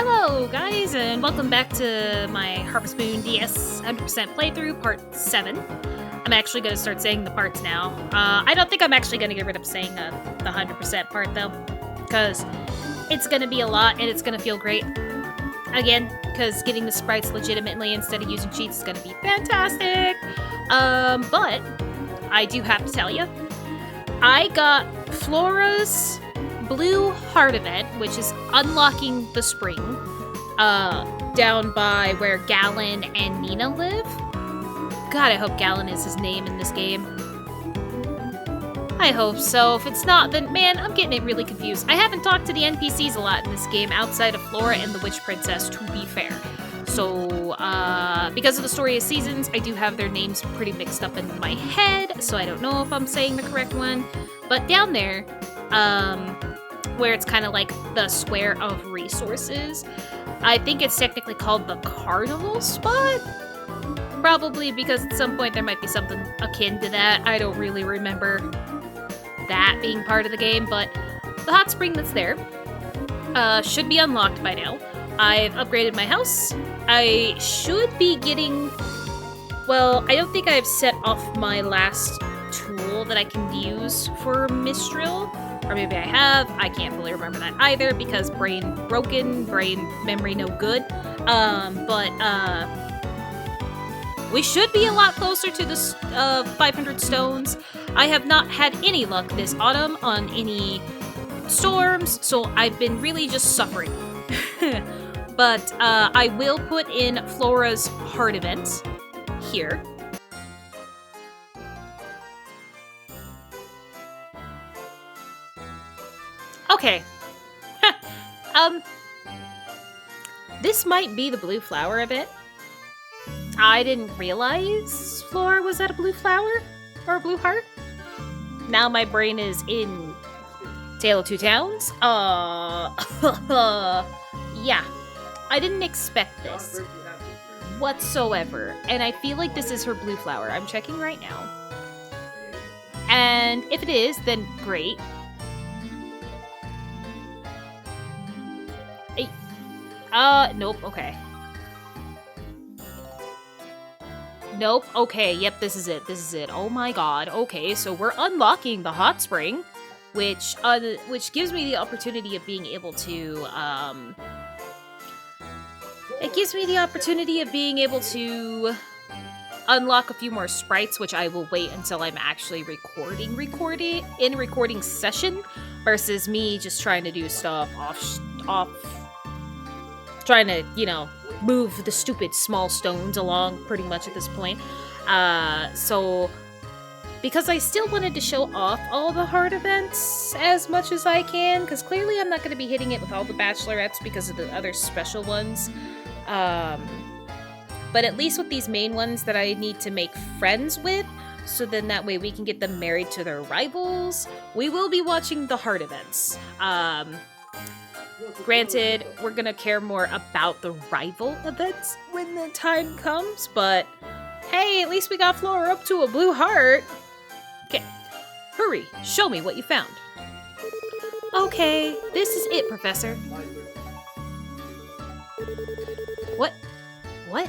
Hello guys, and welcome back to my Harvest Moon DS 100% playthrough, part 7. I'm actually going to start saying the parts now. I don't think I'm actually going to get rid of saying the 100% part though, because it's going to be a lot and it's going to feel great. Again, because getting the sprites legitimately instead of using cheats is going to be fantastic. But I do have to tell you, I got Flora's Blue Heart event, which is unlocking the spring, down by where Gallon and Nina live. God, I hope Gallon is his name in this game. I hope so. If it's not, then man, I'm getting it really confused. I haven't talked to the NPCs a lot in this game outside of Flora and the Witch Princess, to be fair. So, because of the Story of Seasons, I do have their names pretty mixed up in my head, so I don't know if I'm saying the correct one. But down there, where it's kind of like the square of resources, I think it's technically called the Carnival Spot? Probably because at some point there might be something akin to that. I don't really remember that being part of the game, but the hot spring that's there should be unlocked by now. I've upgraded my house. I should be getting... Well, I don't think I've set off my last tool that I can use for Mistral. Or maybe I have. I can't fully remember that either because brain broken, brain memory no good. We should be a lot closer to the 500 stones. I have not had any luck this autumn on any storms, so I've been really just suffering. But I will put in Flora's heart event here. Okay. This might be the blue flower event. I didn't realize Flora was at a blue flower or a blue heart. Now my brain is in Tale of Two Towns. Yeah. I didn't expect this whatsoever. And I feel like this is her blue flower. I'm checking right now. And if it is, then great. Nope, okay. Nope, okay, yep, this is it, Oh my god, okay, so we're unlocking the hot spring, which gives me the opportunity of being able to, it gives me the opportunity of being able to unlock a few more sprites, which I will wait until I'm actually recording session, versus me just trying to do stuff off, trying to, you know, move the stupid small stones along pretty much at this point. So because I still wanted to show off all the heart events as much as I can, because clearly I'm not going to be hitting it with all the bachelorettes because of the other special ones. But at least with these main ones that I need to make friends with, so then that way we can get them married to their rivals, we will be watching the heart events. Granted, we're gonna care more about the rival events when the time comes, but hey, at least we got Flora up to a blue heart. Okay, hurry, show me what you found. Okay, this is it, Professor. What? What?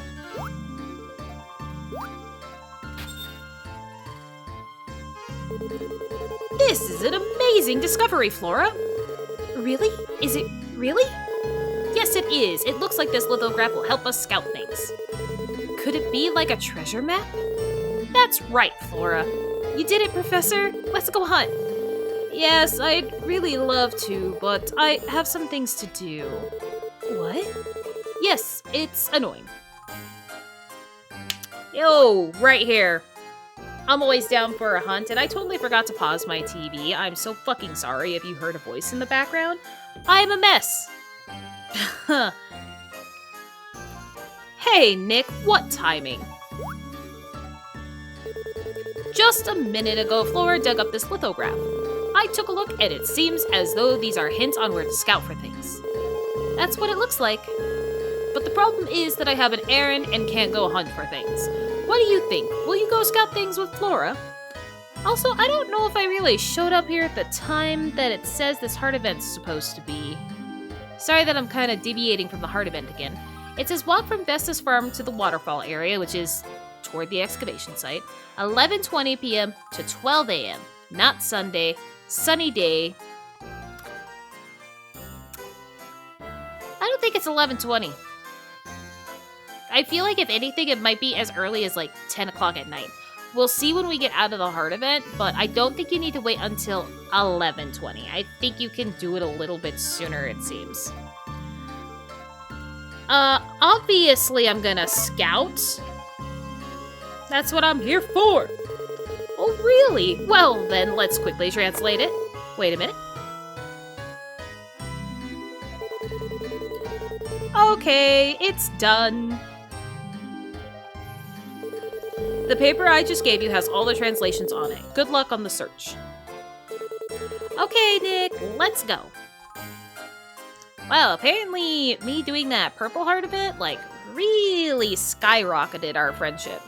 This is an amazing discovery, Flora. Really? Is it really? Yes, it is. It looks like this lithograph will help us scout things. Could it be like a treasure map? That's right, Flora. You did it, Professor. Let's go hunt. Yes, I'd really love to, but I have some things to do. What? Yes, it's annoying. Yo, right here. I'm always down for a hunt, and I totally forgot to pause my TV. I'm so fucking sorry if you heard a voice in the background. I'm a mess. Hey, Nick, what timing? Just a minute ago, Flora dug up this lithograph. I took a look, and it seems as though these are hints on where to scout for things. That's what it looks like. But the problem is that I have an errand and can't go hunt for things. What do you think? Will you go scout things with Flora? Also, I don't know if I really showed up here at the time that it says this heart event's supposed to be. Sorry that I'm kind of deviating from the heart event again. It says walk from Vesta's farm to the waterfall area, which is toward the excavation site, 11:20 p.m. to 12 a.m. Not Sunday, sunny day. I don't think it's 11:20. I feel like if anything, it might be as early as like 10 o'clock at night. We'll see when we get out of the heart event, but I don't think you need to wait until 11:20. I think you can do it a little bit sooner, it seems. Obviously I'm gonna scout. That's what I'm here for. Oh, really? Well, then let's quickly translate it. Wait a minute. Okay, it's done. The paper I just gave you has all the translations on it. Good luck on the search. Okay, Nick, let's go. Well, apparently me doing that purple heart event, like, really skyrocketed our friendship.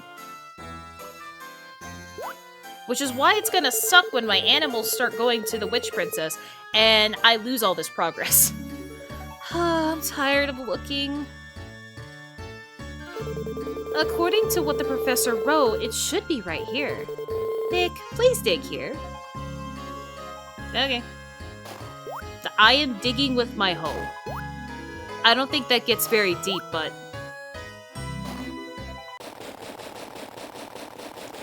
Which is why it's gonna suck when my animals start going to the Witch Princess and I lose all this progress. I'm tired of looking. According to what the professor wrote, it should be right here. Nick, please dig here. Okay. I am digging with my hoe. I don't think that gets very deep, but...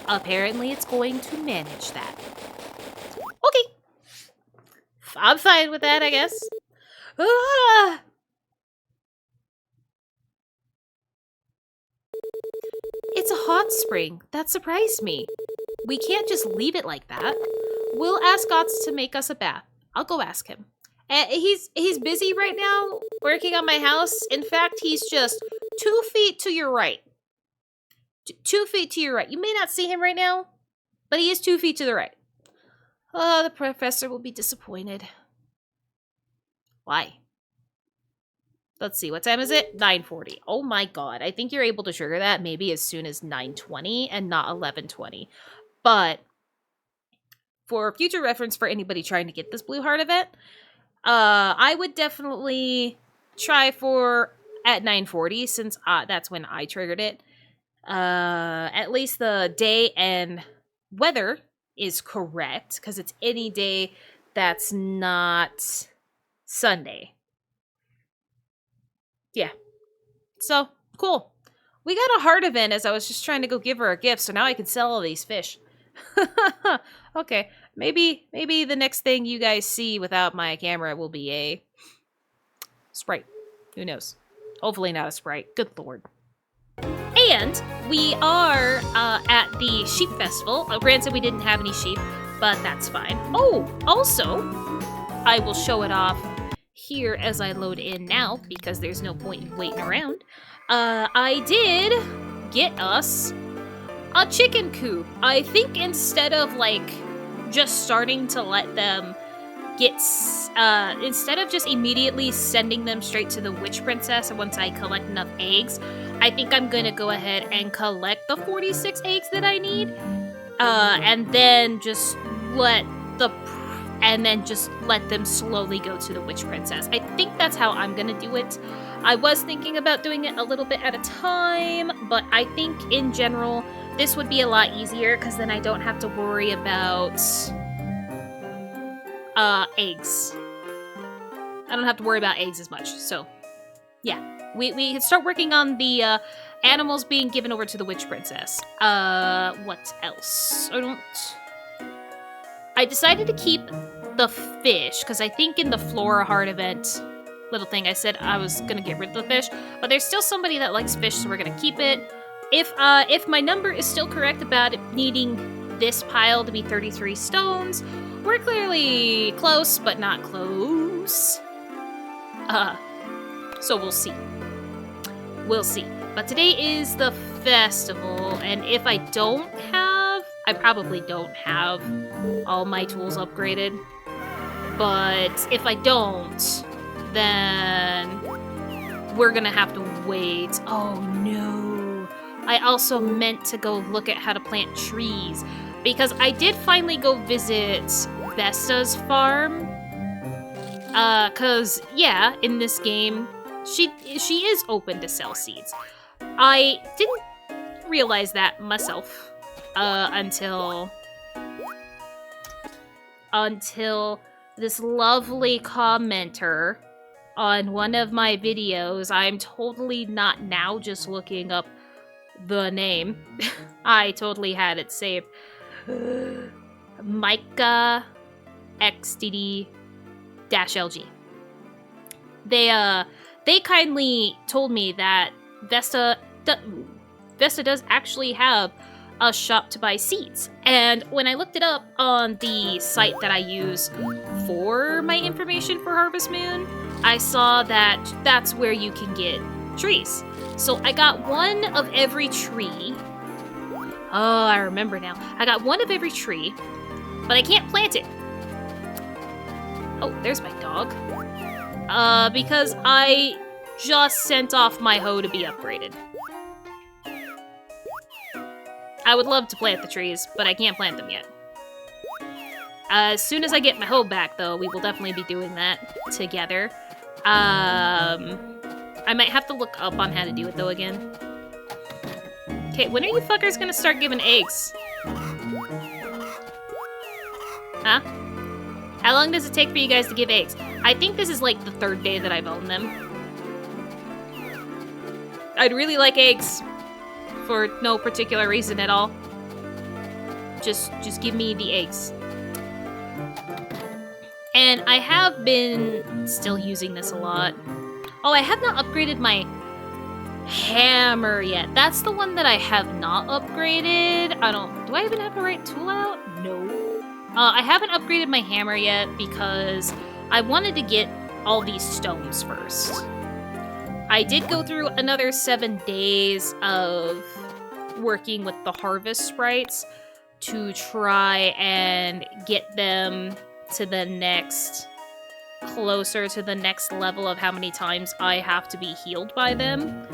apparently it's going to manage that. Okay. I'm fine with that, I guess. Ah! It's a hot spring. That surprised me. We can't just leave it like that. We'll ask Otts to make us a bath. I'll go ask him. He's busy right now, working on my house. In fact, he's just 2 feet to your right. 2 feet to your right. You may not see him right now, but he is 2 feet to the right. Oh, the professor will be disappointed. Why? Let's see, what time is it? 9:40. Oh my god, I think you're able to trigger that maybe as soon as 9:20 and not 11:20. But for future reference for anybody trying to get this Blue Heart event, I would definitely try for at 9:40 since that's when I triggered it. At least the day and weather is correct because it's any day that's not Sunday. Yeah. So, cool. We got a heart event as I was just trying to go give her a gift, so now I can sell all these fish. Okay. Maybe the next thing you guys see without my camera will be a sprite. Who knows? Hopefully not a sprite. Good lord. And we are at the sheep festival. Granted, we didn't have any sheep, but that's fine. Oh, also, I will show it off here as I load in now because there's no point in waiting around. I did get us a chicken coop. I think instead of like just starting to let them get instead of just immediately sending them straight to the Witch Princess once I collect enough eggs, I think I'm gonna go ahead and collect the 46 eggs that I need, and then just let them slowly go to the Witch Princess. I think that's how I'm gonna do it. I was thinking about doing it a little bit at a time, but I think in general this would be a lot easier because then I don't have to worry about eggs. I don't have to worry about eggs as much. So yeah, we can start working on the animals being given over to the Witch Princess. What else? I decided to keep the fish, because I think in the Flora heart event little thing I said I was gonna get rid of the fish, but there's still somebody that likes fish, so we're gonna keep it. If my number is still correct about it needing this pile to be 33 stones, we're clearly close, but not close. So we'll see. We'll see. But today is the festival, and if I probably don't have all my tools upgraded. But if I don't, then we're gonna have to wait. Oh no. I also meant to go look at how to plant trees, because I did finally go visit Vesta's farm. Cause yeah, in this game, she is open to sell seeds. I didn't realize that myself until this lovely commenter on one of my videos. I'm totally not now just looking up the name. I totally had it saved. Micah XDD-LG. They kindly told me that Vesta does actually have a shop to buy seeds. And when I looked it up on the site that I use for my information for Harvest Moon, I saw that that's where you can get trees. So I got one of every tree. Oh, I remember now. I got one of every tree, but I can't plant it. Oh, there's my dog. Because I just sent off my hoe to be upgraded. I would love to plant the trees, but I can't plant them yet. As soon as I get my hoe back, though, we will definitely be doing that together. I might have to look up on how to do it, though, again. Okay, when are you fuckers gonna start giving eggs? Huh? How long does it take for you guys to give eggs? I think this is, like, the 3rd day that I've owned them. I'd really like eggs. For no particular reason at all. Just give me the eggs. And I have been still using this a lot. Oh, I have not upgraded my hammer yet. That's the one that I have not upgraded. Do I even have the right tool out? No. I haven't upgraded my hammer yet because I wanted to get all these stones first. I did go through another 7 days of working with the harvest sprites to try and get them to the closer to the next level of how many times I have to be healed by them.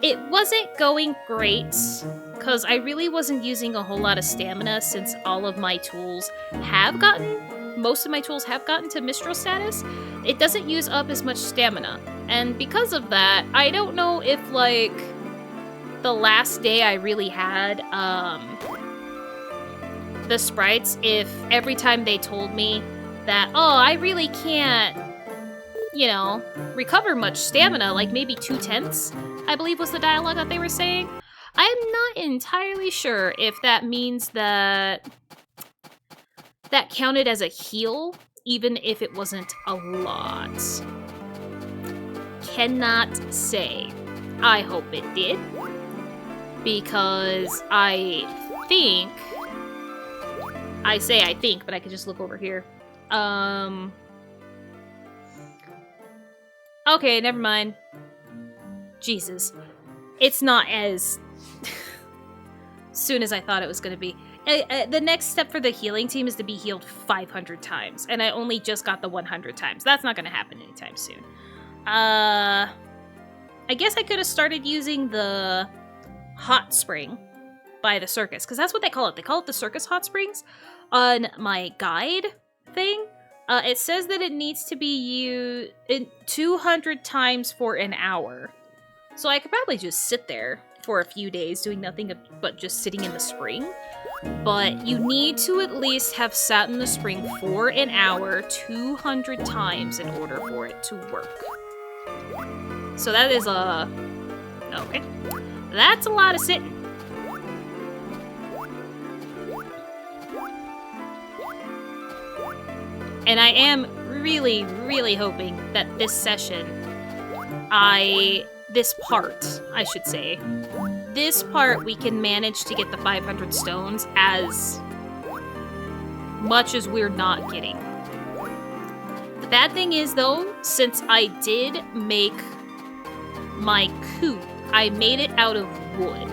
It wasn't going great, because I really wasn't using a whole lot of stamina since all of my tools most of my tools have gotten to Mistral status. It doesn't use up as much stamina. And because of that, I don't know if, like, the last day I really had, the sprites, if every time they told me that, oh, I really can't, recover much stamina, like maybe 2/10, I believe was the dialogue that they were saying. I'm not entirely sure if that means that counted as a heal, even if it wasn't a lot. Cannot say. I hope it did. Because I think, but I could just look over here. Okay, never mind. Jesus. It's not as soon as I thought it was going to be. The next step for the healing team is to be healed 500 times, and I only just got the 100 times. That's not going to happen anytime soon. I guess I could have started using the hot spring by the circus, because that's what they call it. They call it the circus hot springs. On my guide thing, it says that it needs to be used 200 times for an hour. So I could probably just sit there for a few days doing nothing but just sitting in the spring. But you need to at least have sat in the spring for an hour 200 times in order for it to work. So that is okay. That's a lot of sitting. And I am really, really hoping that this session, this part we can manage to get the 500 stones as much as we're not getting. The bad thing is, though, since I did make my coop, I made it out of wood,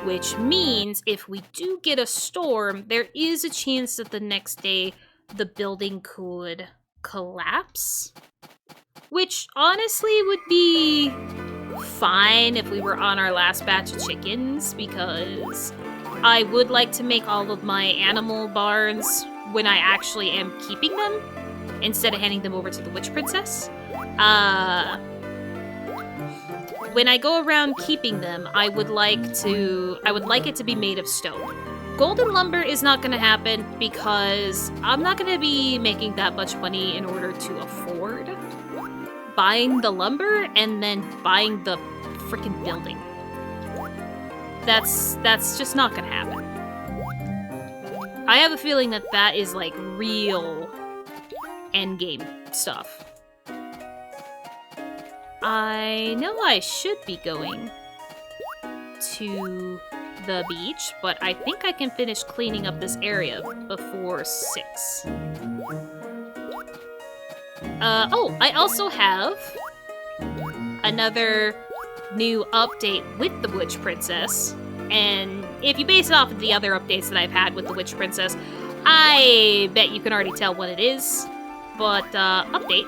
which means if we do get a storm, there is a chance that the next day the building could collapse, which honestly would be fine if we were on our last batch of chickens, because I would like to make all of my animal barns when I actually am keeping them. instead of handing them over to the Witch Princess. When I go around keeping them, I would like it to be made of stone. Golden lumber is not going to happen because I'm not going to be making that much money in order to afford buying the lumber and then buying the freaking building. That's just not going to happen. I have a feeling that is like real endgame stuff. I know I should be going to the beach, but I think I can finish cleaning up this area before 6. Oh, I also have another new update with the Witch Princess, and if you base it off of the other updates that I've had with the Witch Princess, I bet you can already tell what it is, but update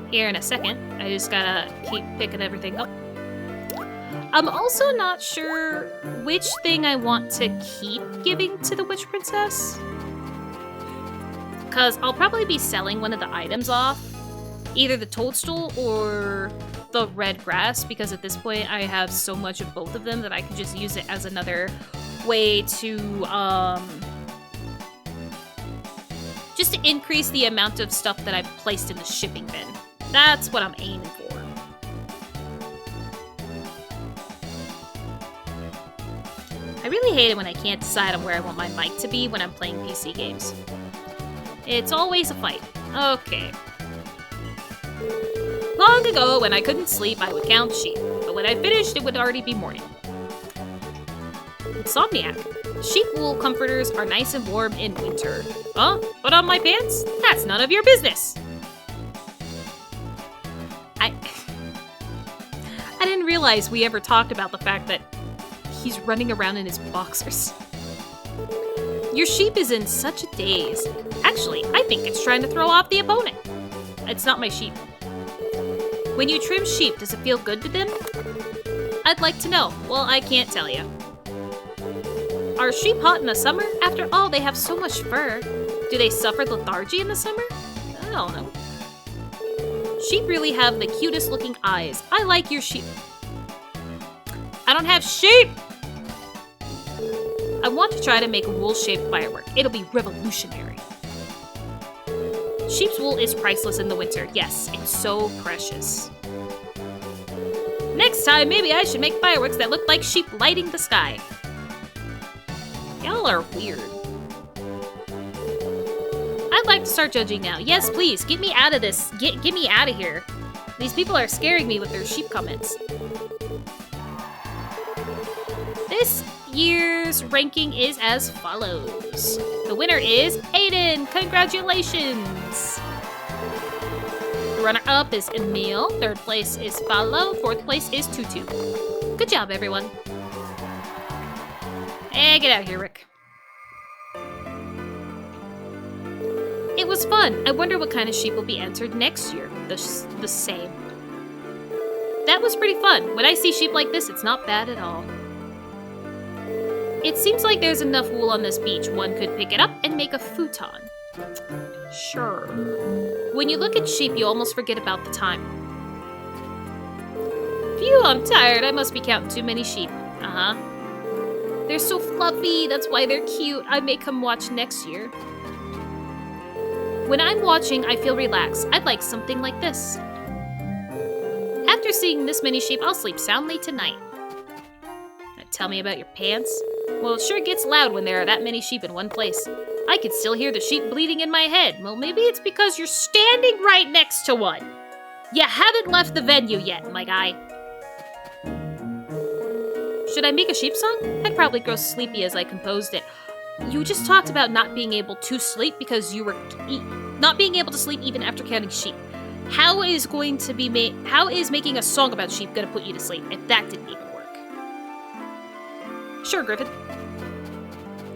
here in a second. I just gotta keep picking everything up. I'm also not sure which thing I want to keep giving to the Witch Princess, because I'll probably be selling one of the items off, either the toadstool or the red grass, because at this point I have so much of both of them that I could just use it as another way to just to increase the amount of stuff that I've placed in the shipping bin. That's what I'm aiming for. I really hate it when I can't decide on where I want my mic to be when I'm playing PC games. It's always a fight. Okay. Long ago, when I couldn't sleep, I would count sheep. But when I finished, it would already be morning. Insomniac. Sheep wool comforters are nice and warm in winter. Huh? Put on my pants? That's none of your business! I didn't realize we ever talked about the fact that he's running around in his boxers. Your sheep is in such a daze. Actually, I think it's trying to throw off the opponent. It's not my sheep. When you trim sheep, does it feel good to them? I'd like to know. Well, I can't tell you. Are sheep hot in the summer? After all, they have so much fur. Do they suffer lethargy in the summer? I don't know. Sheep really have the cutest looking eyes. I like your sheep. I don't have sheep! I want to try to make a wool-shaped firework. It'll be revolutionary. Sheep's wool is priceless in the winter. Yes, it's so precious. Next time, maybe I should make fireworks that look like sheep lighting the sky. Y'all are weird. I'd like to start judging now. Yes, please, get me out of this. Get me out of here. These people are scaring me with their sheep comments. This year's ranking is as follows. The winner is Aiden. Congratulations. The runner-up is Emil. Third place is Follow. Fourth place is Tutu. Good job, everyone. Hey, get out of here, Rick. It was fun. I wonder what kind of sheep will be entered next year. The same. That was pretty fun. When I see sheep like this, it's not bad at all. It seems like there's enough wool on this beach. One could pick it up and make a futon. Sure. When you look at sheep, you almost forget about the time. Phew, I'm tired. I must be counting too many sheep. Uh-huh. They're so fluffy. That's why they're cute. I may come watch next year. When I'm watching, I feel relaxed. I'd like something like this. After seeing this many sheep, I'll sleep soundly tonight. Tell me about your pants? Well, it sure gets loud when there are that many sheep in one place. I could still hear the sheep bleating in my head. Well, maybe it's because you're standing right next to one. You haven't left the venue yet, my guy. Should I make a sheep song? I'd probably grow sleepy as I composed it. You just talked about not being able to sleep because you were not being able to sleep even after counting sheep. How is making a song about sheep gonna put you to sleep if that didn't even work? Sure, Griffin.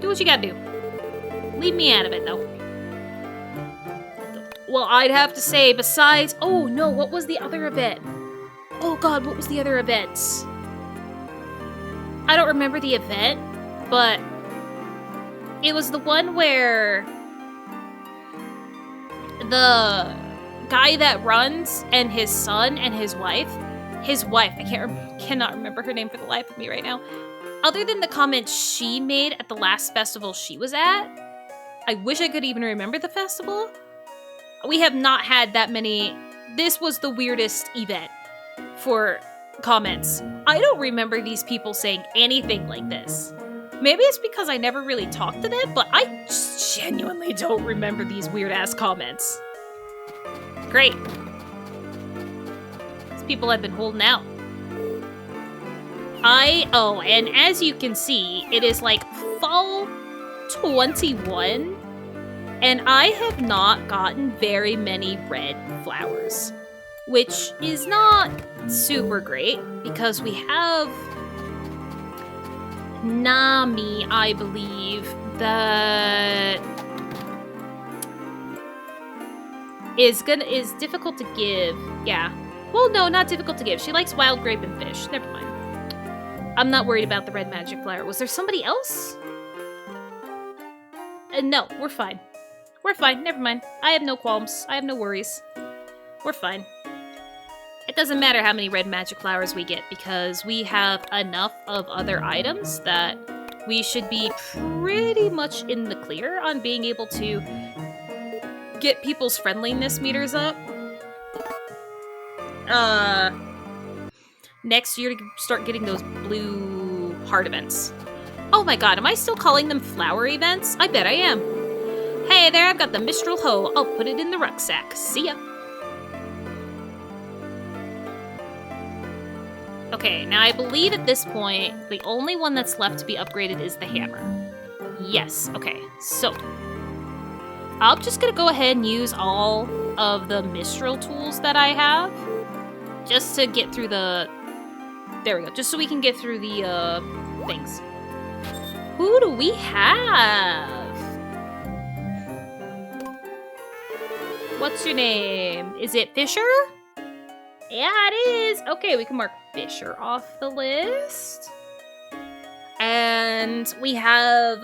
Do what you gotta do. Leave me out of it, though. Well, I'd have to say, besides... Oh, no, what was the other event? Oh, God, what was the other event? I don't remember the event, but... It was the one where... the guy that runs and his son and his wife, I cannot remember her name for the life of me right now. Other than the comments she made at the last festival she was at, I wish I could even remember the festival. We have not had that many. This was the weirdest event for comments. I don't remember these people saying anything like this. Maybe it's because I never really talked to them, but I just genuinely don't remember these weird-ass comments. Great. These people have been holding out. And as you can see, it is like fall 21, and I have not gotten very many red flowers, which is not super great because we have Nami, I believe, that is difficult to give. Yeah. Well, no, not difficult to give. She likes wild grape and fish. Never mind. I'm not worried about the red magic flower. Was there somebody else? No, we're fine. We're fine. Never mind. I have no qualms. I have no worries. We're fine. It doesn't matter how many red magic flowers we get because we have enough of other items that we should be pretty much in the clear on being able to get people's friendliness meters up. Next year to start getting those blue heart events. Oh my god, am I still calling them flower events? I bet I am. Hey there, I've got the Mistral hoe. I'll put it in the rucksack. See ya. Okay, now I believe at this point, the only one that's left to be upgraded is the hammer. Yes, okay, so I'm just gonna go ahead and use all of the Mistral tools that I have just to get through the... There we go, just so we can get through the, things. Who do we have? What's your name? Is it Fisher? Yeah, it is. Okay, we can mark Fisher off the list. And we have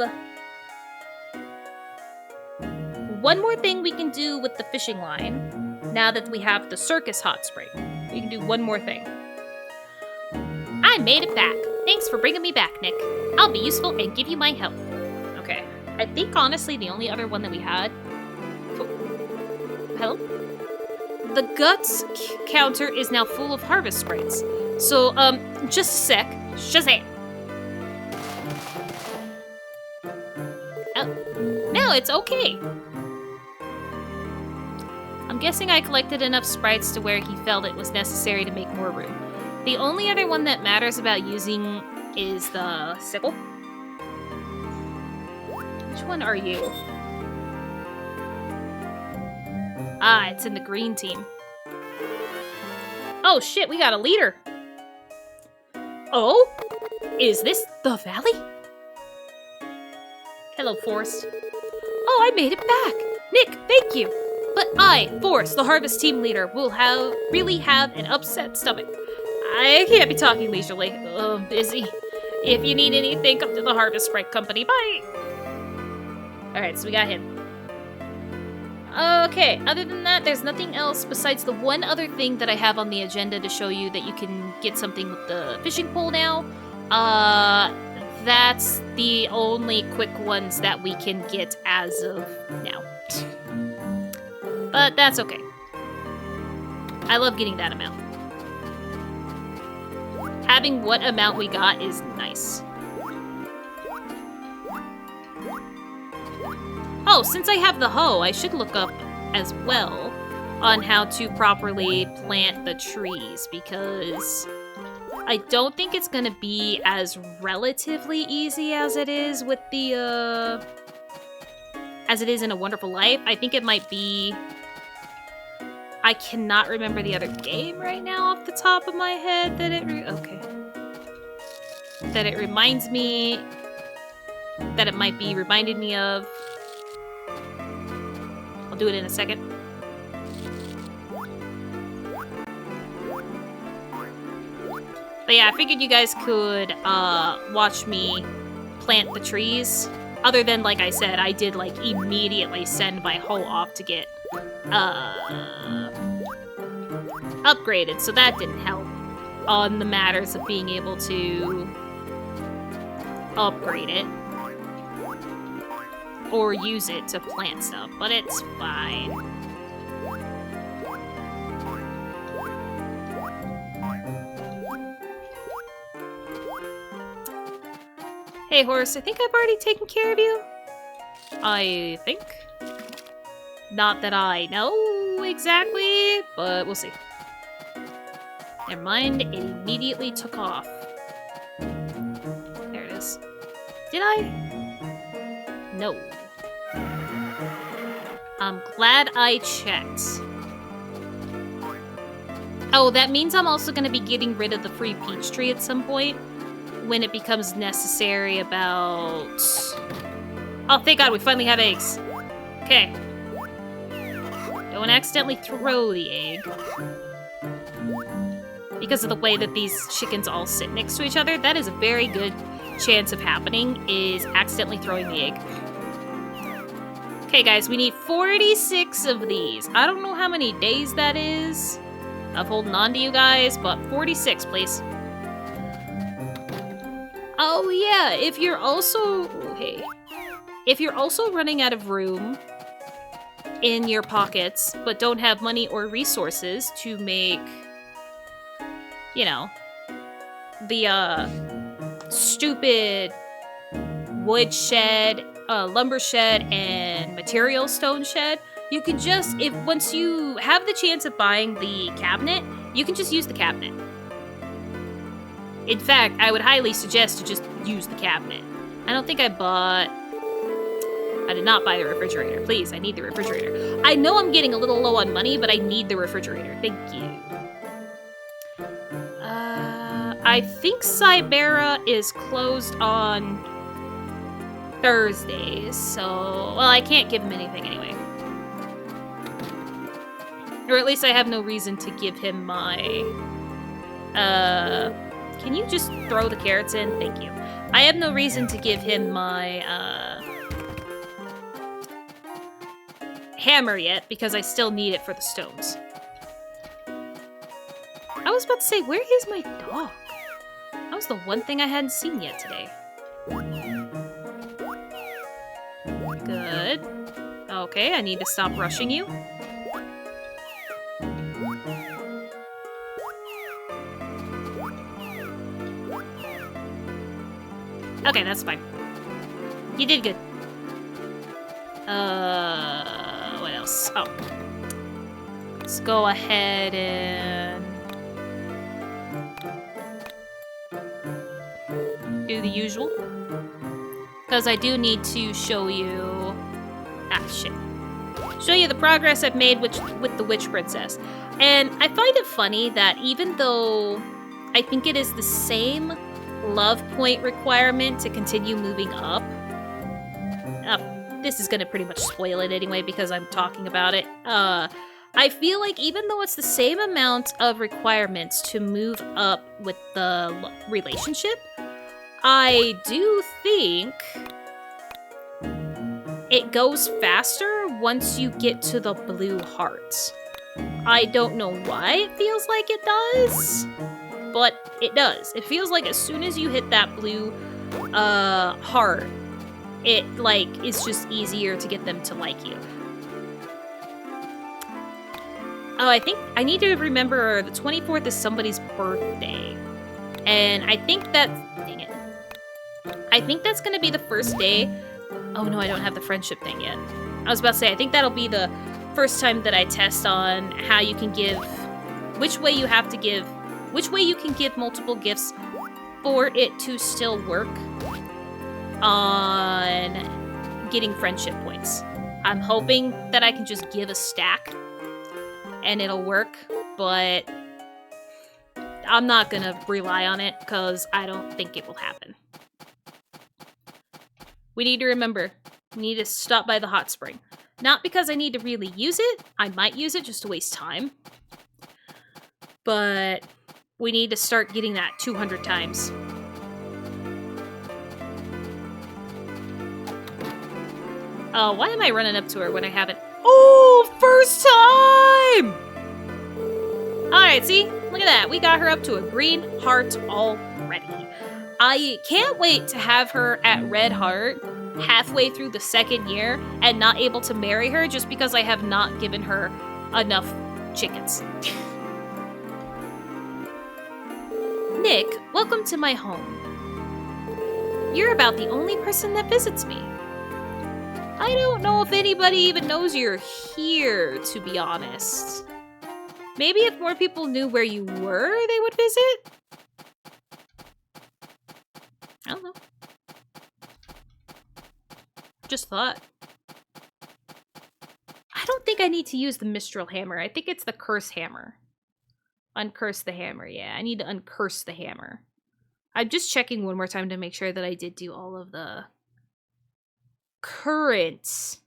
one more thing we can do with the fishing line. Now that we have the circus hot spring, we can do one more thing. I made it back. Thanks for bringing me back, Nick. I'll be useful and give you my help. Okay. I think, honestly, the only other one that we had... Hello? The guts counter is now full of harvest sprites. So, just a sec. Shazam! Oh. No, it's okay. I'm guessing I collected enough sprites to where he felt it was necessary to make more room. The only other one that matters about using is the sickle. Which one are you? Ah, it's in the green team. Oh shit, we got a leader. Oh? Is this the valley? Hello, Forrest. Oh, I made it back. Nick, thank you. But I, Forrest, the harvest team leader, will really have an upset stomach. I can't be talking leisurely. Oh, I'm busy. If you need anything, come to the Harvest Sprite Company. Bye! Alright, so we got him. Okay, other than that, there's nothing else besides the one other thing that I have on the agenda to show you that you can get something with the fishing pole now. That's the only quick ones that we can get as of now. But that's okay. I love getting that amount. Having what amount we got is nice. Oh, since I have the hoe, I should look up as well on how to properly plant the trees, because I don't think it's gonna be as relatively easy as it is with the, as it is in A Wonderful Life. I think it might be... I cannot remember the other game right now off the top of my head that it that it reminds me, that it might be reminded me of. I'll do it in a second. But yeah, I figured you guys could watch me plant the trees Other than, like I said, I did, like, immediately send my hoe off to get, upgraded, so that didn't help on the matters of being able to upgrade it. Or use it to plant stuff, but it's fine. Hey, horse, I think I've already taken care of you. I think. Not that I know exactly, but we'll see. Never mind, it immediately took off. There it is. Did I? No. I'm glad I checked. Oh, that means I'm also going to be getting rid of the free peach tree at some point when it becomes necessary about... Oh, thank God, we finally have eggs. Okay. Don't accidentally throw the egg. Because of the way that these chickens all sit next to each other, that is a very good chance of happening, is accidentally throwing the egg. Okay, guys, we need 46 of these. I don't know how many days that is of holding on to you guys, but 46, please. Oh, yeah, if you're also... Ooh, hey. If you're also running out of room in your pockets, but don't have money or resources to make, you know, the, stupid wood shed, lumber shed, and material stone shed, you can just, once you have the chance of buying the cabinet, you can just use the cabinet. In fact, I would highly suggest to just use the cabinet. I don't think I did not buy the refrigerator. Please, I need the refrigerator. I know I'm getting a little low on money, but I need the refrigerator. Thank you. I think Cybera is closed on Thursdays, so... Well, I can't give him anything anyway. Or at least I have no reason to give him my... Can you just throw the carrots in? Thank you. I have no reason to give him my, hammer yet, because I still need it for the stones. I was about to say, where is my dog? That was the one thing I hadn't seen yet today. Good. Okay, I need to stop rushing you. Okay, that's fine. You did good. What else? Oh. Let's go ahead and do the usual. Because I do need to show you... Ah, shit. Show you the progress I've made with the Witch Princess. And I find it funny that even though I think it is the same love point requirement to continue moving up. This is going to pretty much spoil it anyway because I'm talking about it. I feel like even though it's the same amount of requirements to move up with the relationship, I do think it goes faster once you get to the blue hearts. I don't know why it feels like it does, but it does. It feels like as soon as you hit that blue heart, it, like, is just easier to get them to like you. Oh, I think I need to remember the 24th is somebody's birthday. And I think that... Dang it. I think that's going to be the first day... Oh, no, I don't have the friendship thing yet. I was about to say, I think that'll be the first time that I test on how you can give... Which way you have to give... Which way you can give multiple gifts for it to still work on getting friendship points. I'm hoping that I can just give a stack and it'll work, but I'm not gonna rely on it because I don't think it will happen. We need to remember, we need to stop by the hot spring. Not because I need to really use it, I might use it just to waste time, but we need to start getting that 200 times. Why am I running up to her when I haven't? Oh, first time! Alright, see? Look at that. We got her up to a green heart already. I can't wait to have her at red heart halfway through the second year and not able to marry her just because I have not given her enough chickens. Nick, welcome to my home. You're about the only person that visits me. I don't know if anybody even knows you're here, to be honest. Maybe if more people knew where you were, they would visit? I don't know. Just thought. I don't think I need to use the Mistral hammer. I think it's the curse hammer. Uncurse the hammer, yeah. I need to uncurse the hammer. I'm just checking one more time to make sure that I did do all of the current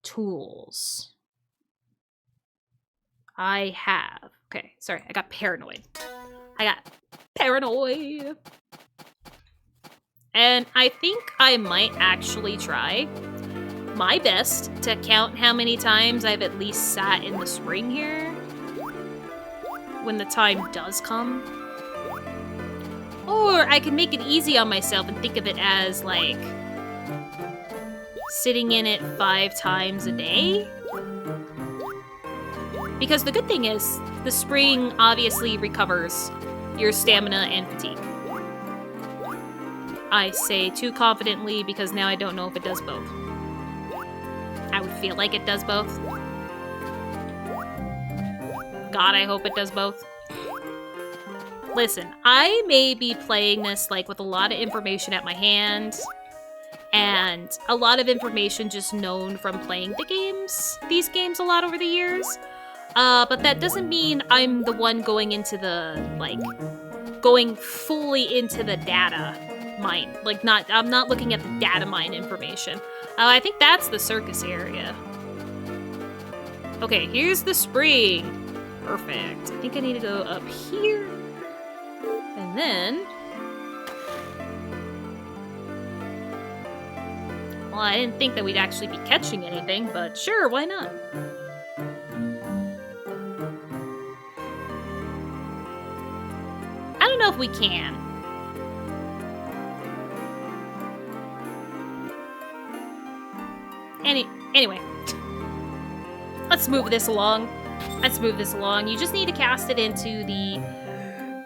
tools. I have. Okay, sorry, I got paranoid. And I think I might actually try my best to count how many times I've at least sat in the spring here when the time does come. Or I can make it easy on myself and think of it as, like, sitting in it 5 times a day. Because the good thing is, the spring obviously recovers your stamina and fatigue. I say too confidently because now I don't know if it does both. I would feel like it does both. God, I hope it does both. Listen, I may be playing this like with a lot of information at my hand and a lot of information just known from playing these games a lot over the years. But that doesn't mean I'm the one going into the, like, going fully into the data mine. Like, I'm not looking at the data mine information. I think that's the circus area. Okay, here's the spring. Perfect. I think I need to go up here. And then... well, I didn't think that we'd actually be catching anything, but sure, why not? I don't know if we can. Anyway. Let's move this along. You just need to cast it into the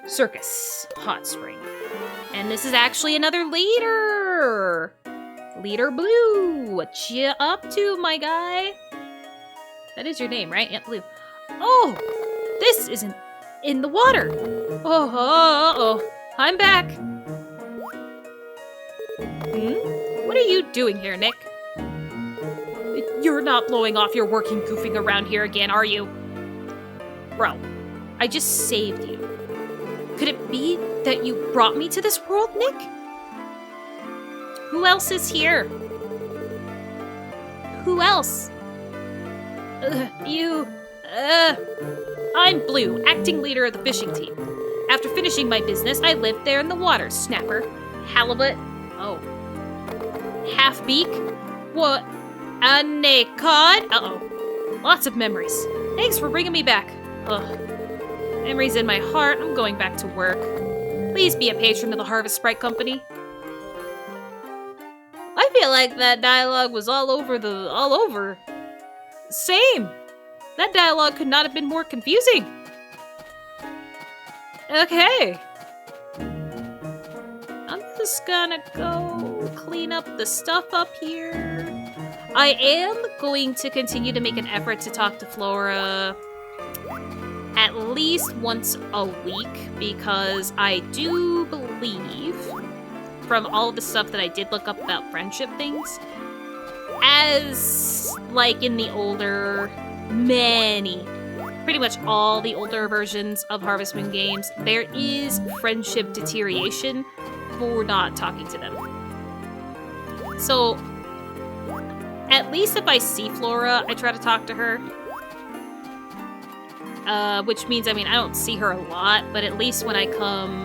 circus hot spring. And this is actually another leader. Leader Blue. What you up to, my guy? That is your name, right? Yeah, Blue. Oh, this isn't in the water. Oh, I'm back. What are you doing here, Nick? You're not blowing off your working goofing around here again, are you? Bro, I just saved you. Could it be that you brought me to this world, Nick? Who else is here? Who else? I'm Blue, acting leader of the fishing team. After finishing my business, I lived there in the water. Snapper, halibut, half-beak, what? Cod? Uh-oh. Lots of memories. Thanks for bringing me back. Ugh. Memories in my heart. I'm going back to work. Please be a patron of the Harvest Sprite Company. I feel like that dialogue was all over. Same. That dialogue could not have been more confusing. Okay. I'm just gonna go clean up the stuff up here. I am going to continue to make an effort to talk to Flora at least once a week because I do believe, from all the stuff that I did look up about friendship things, as like in the older, pretty much all the older versions of Harvest Moon games, there is friendship deterioration for not talking to them. So, at least if I see Flora, I try to talk to her. Which means, I I don't see her a lot, but at least when I come...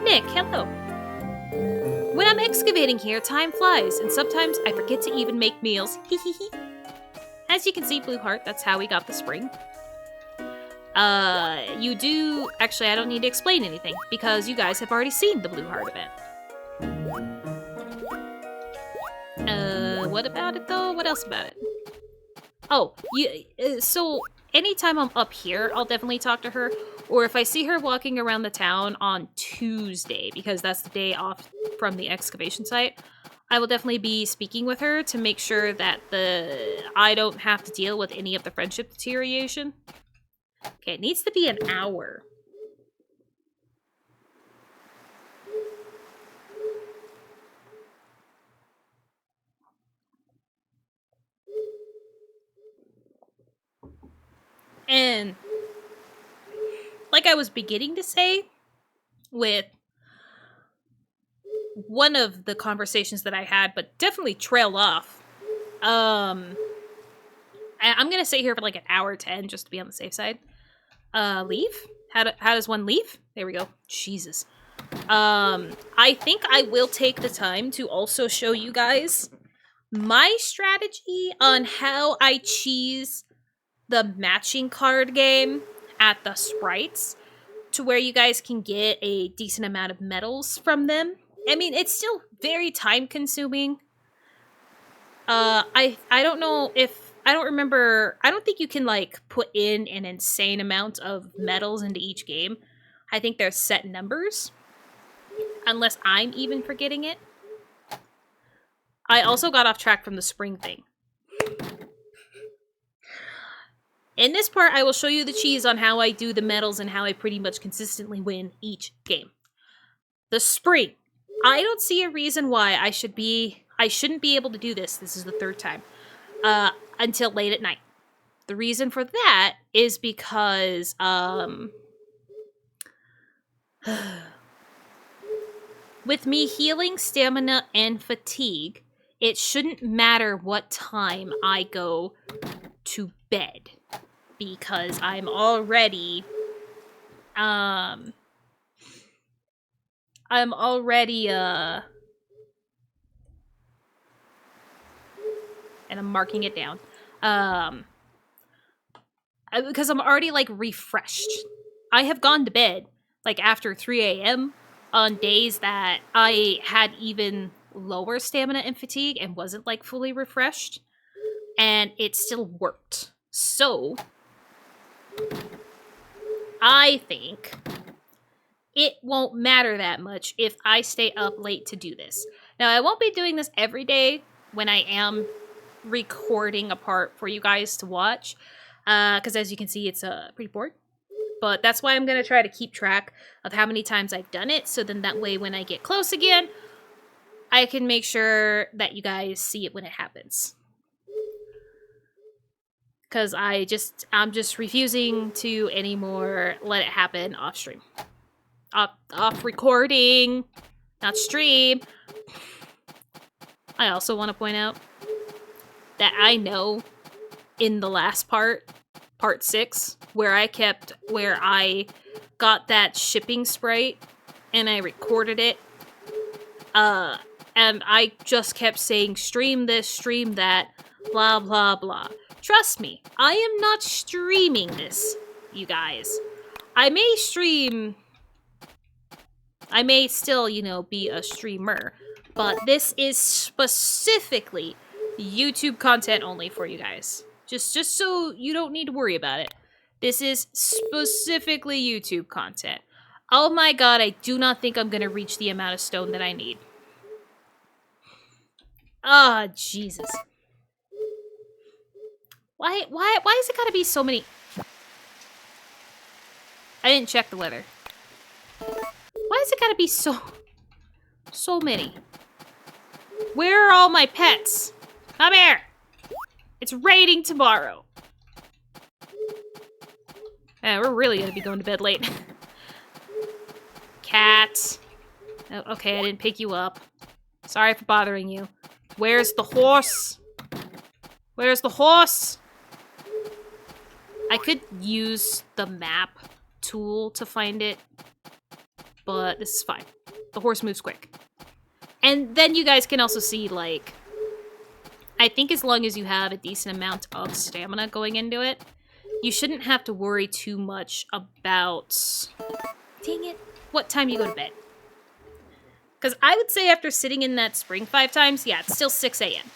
Nick, hello. When I'm excavating here, time flies, and sometimes I forget to even make meals. Hehehe. As you can see, Blue Heart, that's how we got the spring. You do... Actually, I don't need to explain anything, because you guys have already seen the Blue Heart event. What about it, though? What else about it? Oh, so anytime I'm up here, I'll definitely talk to her. Or if I see her walking around the town on Tuesday, because that's the day off from the excavation site, I will definitely be speaking with her to make sure that I don't have to deal with any of the friendship deterioration. Okay, it needs to be an hour. And like I was beginning to say with one of the conversations that I had, but definitely trailed off. I'm gonna stay here for like an hour 10 just to be on the safe side. Leave? How does one leave? There we go. Jesus. I think I will take the time to also show you guys my strategy on how I cheese the matching card game at the sprites to where you guys can get a decent amount of medals from them. I mean, it's still very time consuming. I don't know if I don't remember. I don't think you can like put in an insane amount of medals into each game. I think there's set numbers, unless I'm even forgetting it. I also got off track from the spring thing. In this part, I will show you the cheese on how I do the medals and how I pretty much consistently win each game. The spring. I don't see a reason why I shouldn't be able to do this. This is the third time. Until late at night. The reason for that is because with me healing stamina and fatigue, it shouldn't matter what time I go to bed, because I'm already and I'm marking it down. Because I'm already like refreshed. I have gone to bed like after 3 a.m. on days that I had even lower stamina and fatigue and wasn't like fully refreshed, and it still worked. So I think it won't matter that much if I stay up late to do this. Now, I won't be doing this every day when I am recording a part for you guys to watch, because as you can see, it's pretty bored. But that's why I'm going to try to keep track of how many times I've done it, so then that way when I get close again, I can make sure that you guys see it when it happens. Because I'm just refusing to anymore let it happen off stream. Off recording, not stream. I also want to point out that I know in the last part 6, where I got that shipping sprite and I recorded it, and I just kept saying stream this, stream that, blah blah blah. Trust me, I am not streaming this, you guys. I may still, be a streamer, but this is specifically YouTube content only for you guys. Just so you don't need to worry about it. This is specifically YouTube content. Oh my god, I do not think I'm gonna reach the amount of stone that I need. Ah, Jesus. Why is it gotta be so many? I didn't check the weather. Why is it gotta be so many? Where are all my pets? Come here! It's raining tomorrow. Yeah, we're really gonna be going to bed late. Cat. Oh, okay, I didn't pick you up. Sorry for bothering you. Where's the horse? Where's the horse? I could use the map tool to find it, but this is fine. The horse moves quick. And then you guys can also see, like, I think as long as you have a decent amount of stamina going into it, you shouldn't have to worry too much about, dang it, what time you go to bed. Because I would say after sitting in that spring 5 times, yeah, it's still 6 a.m.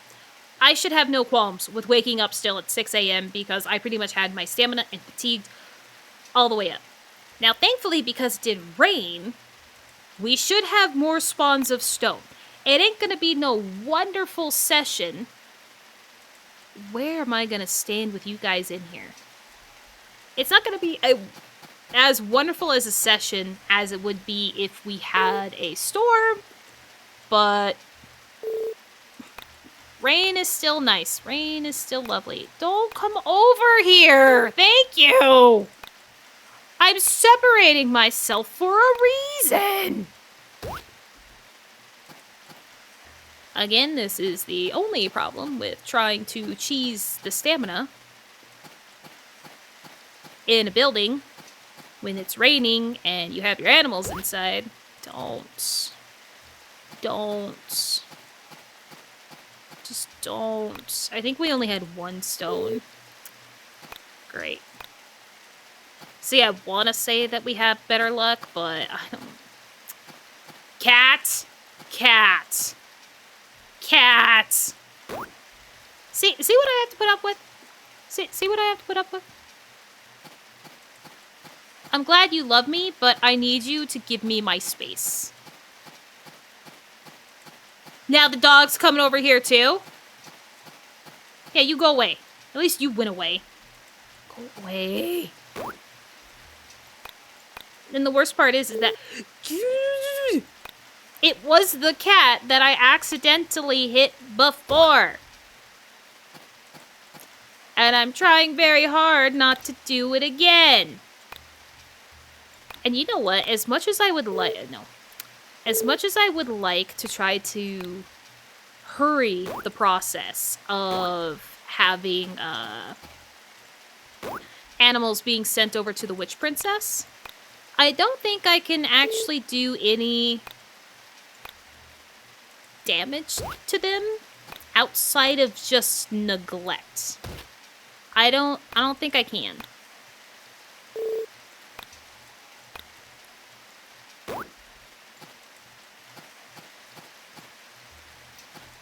I should have no qualms with waking up still at 6 a.m. because I pretty much had my stamina and fatigue all the way up. Now, thankfully, because it did rain, we should have more spawns of stone. It ain't gonna be no wonderful session. Where am I gonna stand with you guys in here? It's not gonna be as wonderful as a session as it would be if we had a storm, but rain is still nice. Rain is still lovely. Don't come over here. Thank you. I'm separating myself for a reason. Again, this is the only problem with trying to cheese the stamina in a building when it's raining and you have your animals inside. Don't. Just don't. I think we only had 1 stone. Great. See, I want to say that we have better luck, but I don't. Cat! Cat! Cat! See what I have to put up with? See what I have to put up with? I'm glad you love me, but I need you to give me my space. Now the dog's coming over here too? Yeah, you go away. At least you went away. Go away. And the worst part is that it was the cat that I accidentally hit before. And I'm trying very hard not to do it again. And you know what? As much as I would like to try to hurry the process of having animals being sent over to the Witch Princess, I don't think I can actually do any damage to them outside of just neglect. I don't think I can.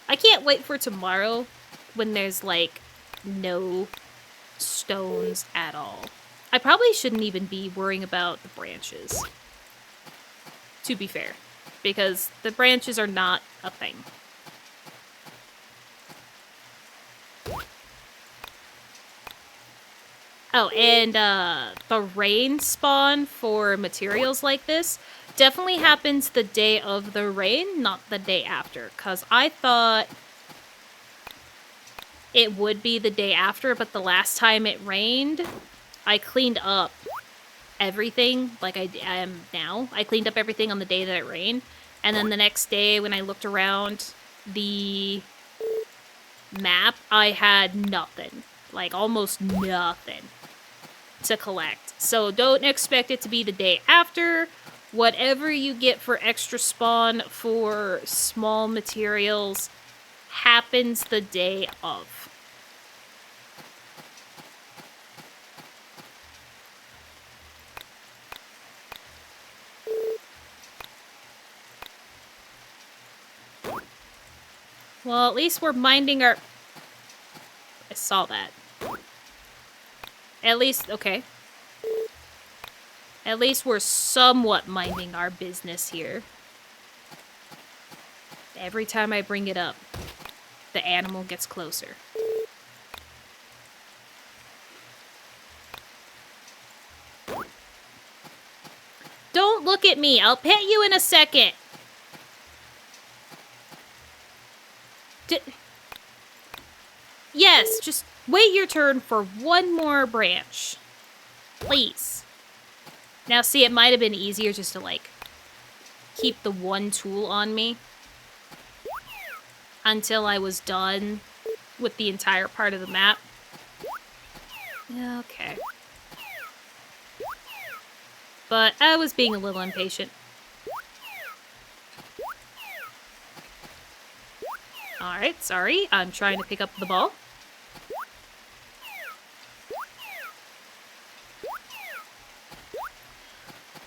I can't wait for tomorrow when there's, like, no stones at all. I probably shouldn't even be worrying about the branches, to be fair, because the branches are not a thing. Oh, and the rain spawn for materials like this definitely happens the day of the rain, not the day after. Because I thought it would be the day after, but the last time it rained, I cleaned up everything like I am now. I cleaned up everything on the day that it rained. And then the next day when I looked around the map, I had nothing. Like, almost nothing to collect. So don't expect it to be the day after. Whatever you get for extra spawn for small materials happens the day of. Well, at least we're minding our... I saw that. At least, okay. At least we're somewhat minding our business here. Every time I bring it up, the animal gets closer. Don't look at me. I'll pet you in a second. Yes, just wait your turn for one more branch. Please. Now, see, it might have been easier just to, like, keep the one tool on me until I was done with the entire part of the map. Okay. But I was being a little impatient. Alright, sorry. I'm trying to pick up the ball.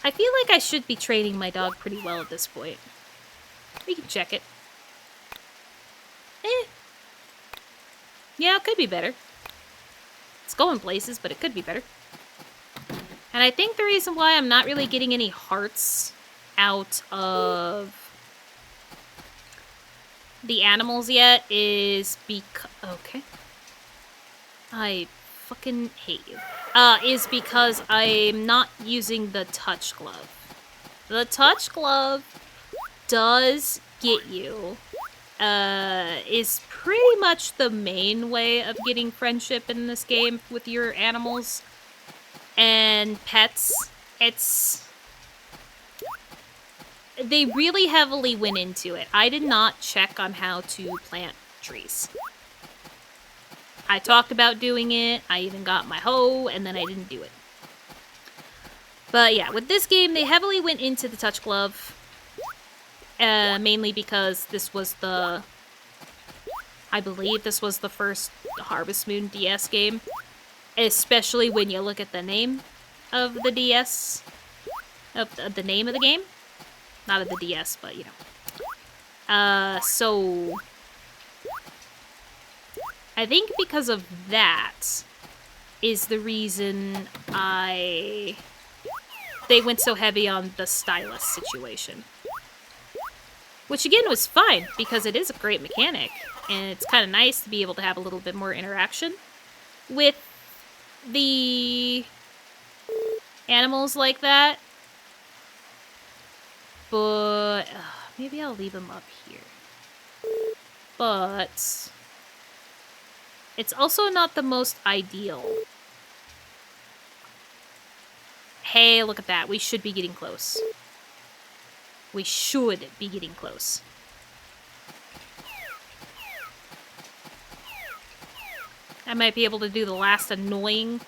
I feel like I should be training my dog pretty well at this point. We can check it. Yeah, it could be better. It's going places, but it could be better. And I think the reason why I'm not really getting any hearts out of the animals yet is because... Okay. I fucking hate you. Is because I'm not using the touch glove. The touch glove does get you, is pretty much the main way of getting friendship in this game with your animals and pets. They really heavily went into it. I did not check on how to plant trees. I talked about doing it, I even got my hoe, and then I didn't do it. But yeah, with this game, they heavily went into the touch glove. Mainly because this was the... I believe this was the first Harvest Moon DS game. Especially when you look at the name of the DS. Of the name of the game. Not of the DS, but you know. So... I think because of that is the reason they went so heavy on the stylus situation. Which again was fine, because it is a great mechanic, and it's kind of nice to be able to have a little bit more interaction with the animals like that. But maybe I'll leave them up here. But it's also not the most ideal. Hey, look at that. We should be getting close. We should be getting close. I might be able to do the last annoying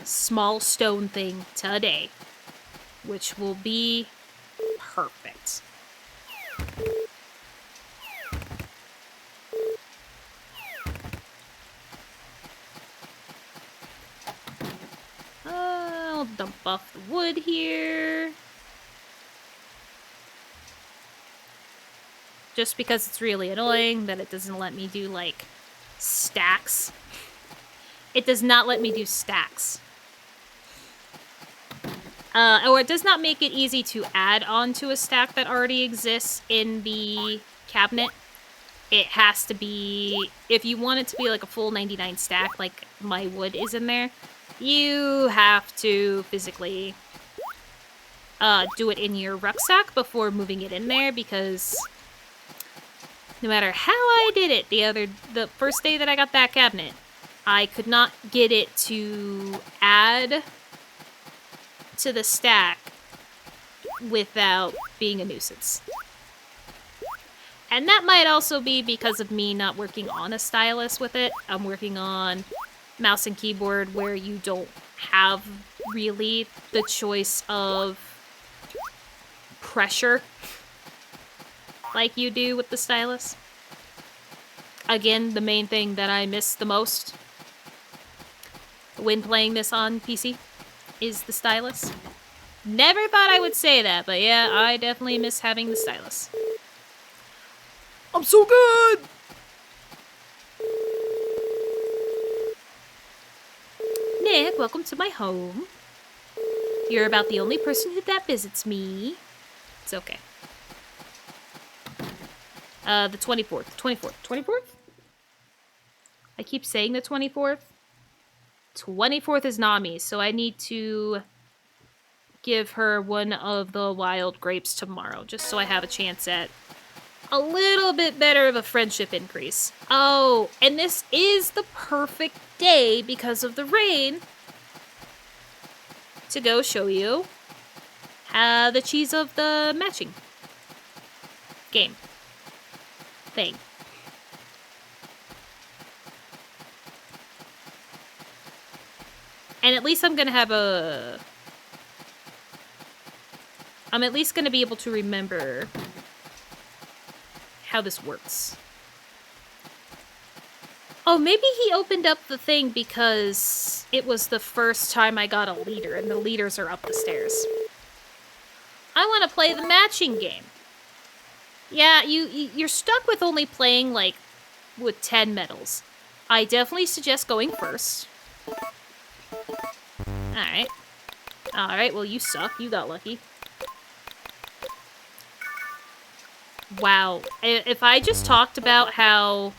small stone thing today, which will be perfect. I'll dump off the wood here. Just because it's really annoying that it doesn't let me do, like, stacks. It does not let me do stacks. Or it does not make it easy to add on to a stack that already exists in the cabinet. It has to be... If you want it to be, like, a full 99 stack, like my wood is in there, you have to physically do it in your rucksack before moving it in there, because... No matter how I did it the first day that I got that cabinet, I could not get it to add to the stack without being a nuisance. And that might also be because of me not working on a stylus with it. I'm working on mouse and keyboard where you don't have really the choice of pressure like you do with the stylus. Again, the main thing that I miss the most when playing this on PC is the stylus. Never thought I would say that, but yeah, I definitely miss having the stylus. I'm so good! Nick, welcome to my home. You're about the only person that visits me. It's okay. The 24th. 24th? I keep saying the 24th. 24th is Nami, so I need to give her one of the wild grapes tomorrow, just so I have a chance at a little bit better of a friendship increase. Oh, and this is the perfect day, because of the rain, to go show you the cheese of the matching game thing. And at least I'm gonna have I'm at least gonna be able to remember how this works. Oh, maybe he opened up the thing because it was the first time I got a leader, and the leaders are up the stairs. I want to play the matching game. Yeah, you're stuck with only playing, like, with 10 medals. I definitely suggest going first. Alright. Alright, well, you suck. You got lucky. Wow. If I just talked about how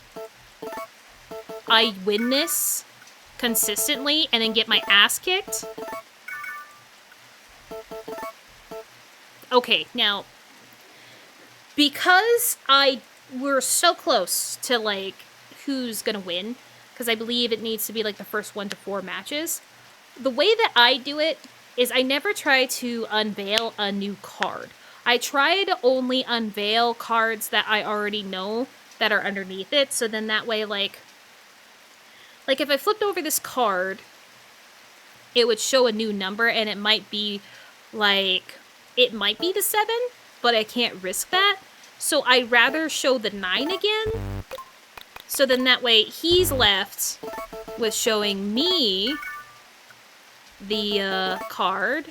I win this consistently and then get my ass kicked. Okay, now, because we're so close to, like, who's gonna win, because I believe it needs to be, like, the first 1 to 4 matches, the way that I do it is I never try to unveil a new card. I try to only unveil cards that I already know that are underneath it, so then that way, like if I flipped over this card, it would show a new number, and it might be, like, it might be the 7, but I can't risk that. So I'd rather show the 9 again, so then that way he's left with showing me the card,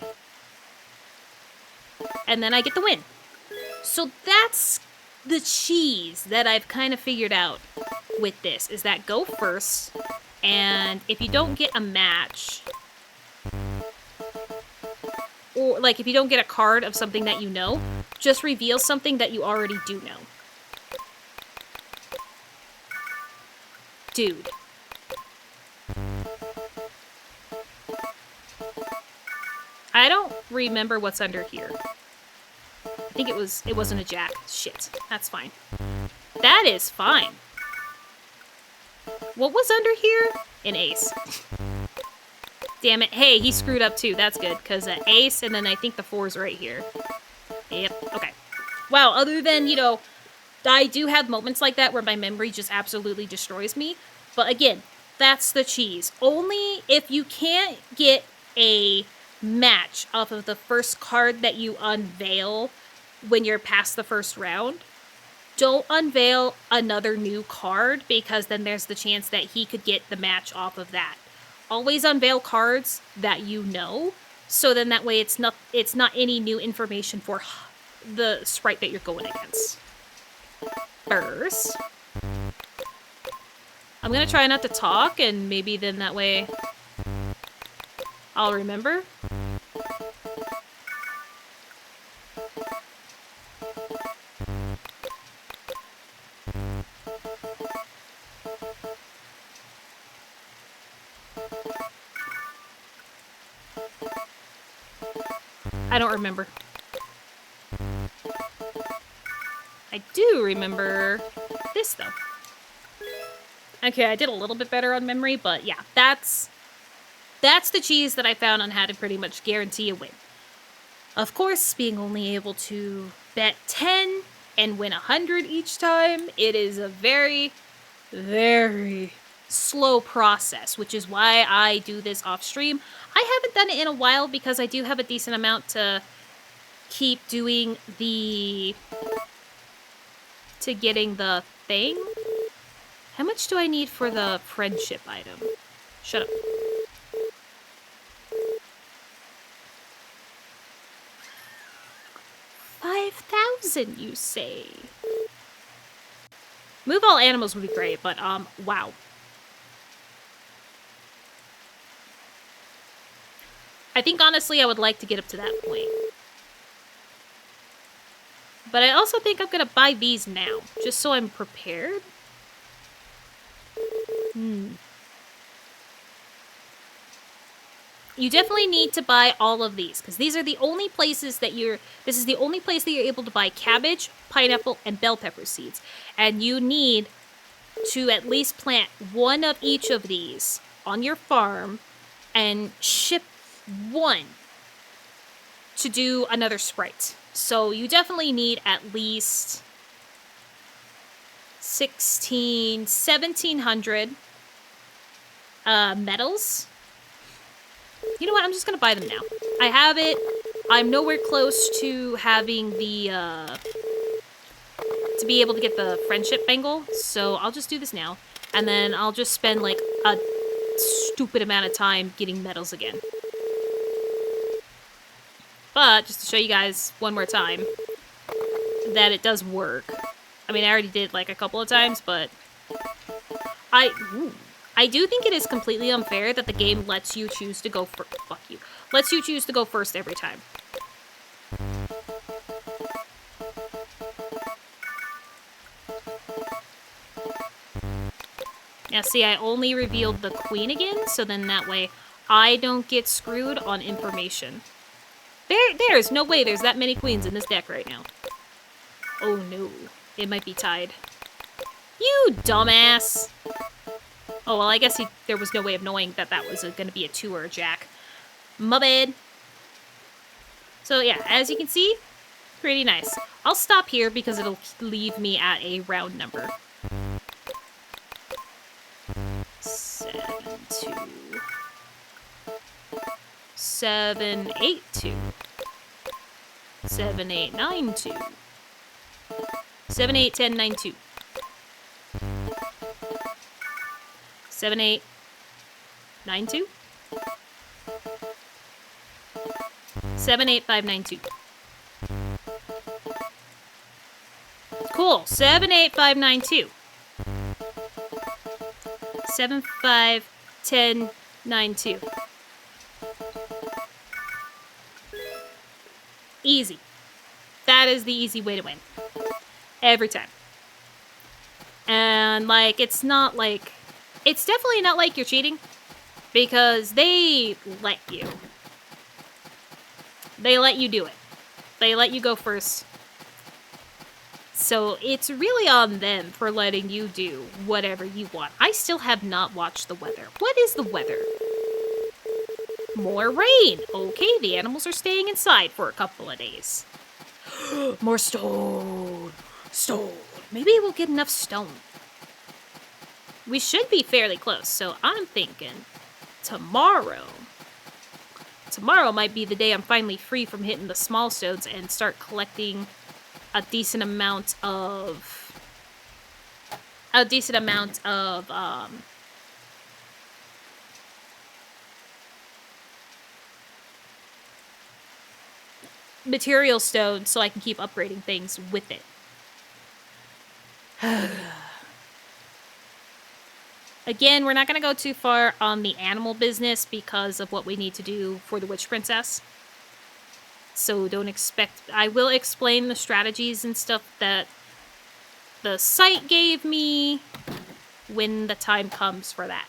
and then I get the win. So that's the cheese that I've kind of figured out with this, is that go first, and if you don't get a match, or, like, if you don't get a card of something that you know, just reveal something that you already do know. Dude. I don't remember what's under here. I think it wasn't a jack. Shit. That's fine. That is fine. What was under here? An ace. Damn it. Hey, he screwed up too. That's good, because an ace, and then I think the 4's right here. Yep. Okay. Wow, other than, you know, I do have moments like that where my memory just absolutely destroys me. But again, that's the cheese. Only if you can't get a match off of the first card that you unveil when you're past the first round, don't unveil another new card, because then there's the chance that he could get the match off of that. Always unveil cards that you know, so then that way it's not any new information for the sprite that you're going against. First, I'm gonna try not to talk, and maybe then that way I'll remember. I don't remember. I do remember this, though. Okay, I did a little bit better on memory, but yeah, that's the cheese that I found on how to pretty much guarantee a win. Of course, being only able to bet 10 and win 100 each time, it is a very, very slow process, which is why I do this off stream. I haven't done it in a while because I do have a decent amount to keep doing to getting the thing. How much do I need for the friendship item? Shut up. $5,000, you say? Move all animals would be great, but wow. I think honestly I would like to get up to that point. But I also think I'm gonna buy these now, just so I'm prepared. You definitely need to buy all of these, because these are the only places that this is the only place that you're able to buy cabbage, pineapple, and bell pepper seeds. And you need to at least plant one of each of these on your farm and ship one to do another sprite. So you definitely need at least 1,700 medals. You know what? I'm just gonna buy them now. I have it. I'm nowhere close to having the to be able to get the friendship bangle, so I'll just do this now. And then I'll just spend like a stupid amount of time getting medals again. But just to show you guys one more time that it does work. I mean, I already did like a couple of times, but I do think it is completely unfair that the game lets you choose to go first. Fuck you. Lets you choose to go first every time. Now, see, I only revealed the queen again, so then that way I don't get screwed on information. There's no way there's that many queens in this deck right now. Oh no, it might be tied. You dumbass! Oh, well, I guess there was no way of knowing that that was going to be a 2 or a jack. My bad. So yeah, as you can see, pretty nice. I'll stop here because it'll leave me at a round number. 7, 2. 7, 8, 2. 7, 8, 9, 2. 7, 8, 10, 9, 2. 7, 8, 9, 2. 7, 8, 5, 9, 2. Cool. 7, 8, 5, 9, 2. 7, 5, 10, 9, 2. Easy. That is the easy way to win. Every time. And, like, it's not like... It's definitely not like you're cheating. Because they let you. They let you do it. They let you go first. So it's really on them for letting you do whatever you want. I still have not watched the weather. What is the weather? More rain. Okay, the animals are staying inside for a couple of days. More stone. Stone. Maybe we'll get enough stone. We should be fairly close, so I'm thinking tomorrow. Tomorrow might be the day I'm finally free from hitting the small stones and start collecting a decent amount of material stone so I can keep upgrading things with it. Again, we're not going to go too far on the animal business because of what we need to do for the Witch Princess. So don't expect... I will explain the strategies and stuff that the site gave me when the time comes for that.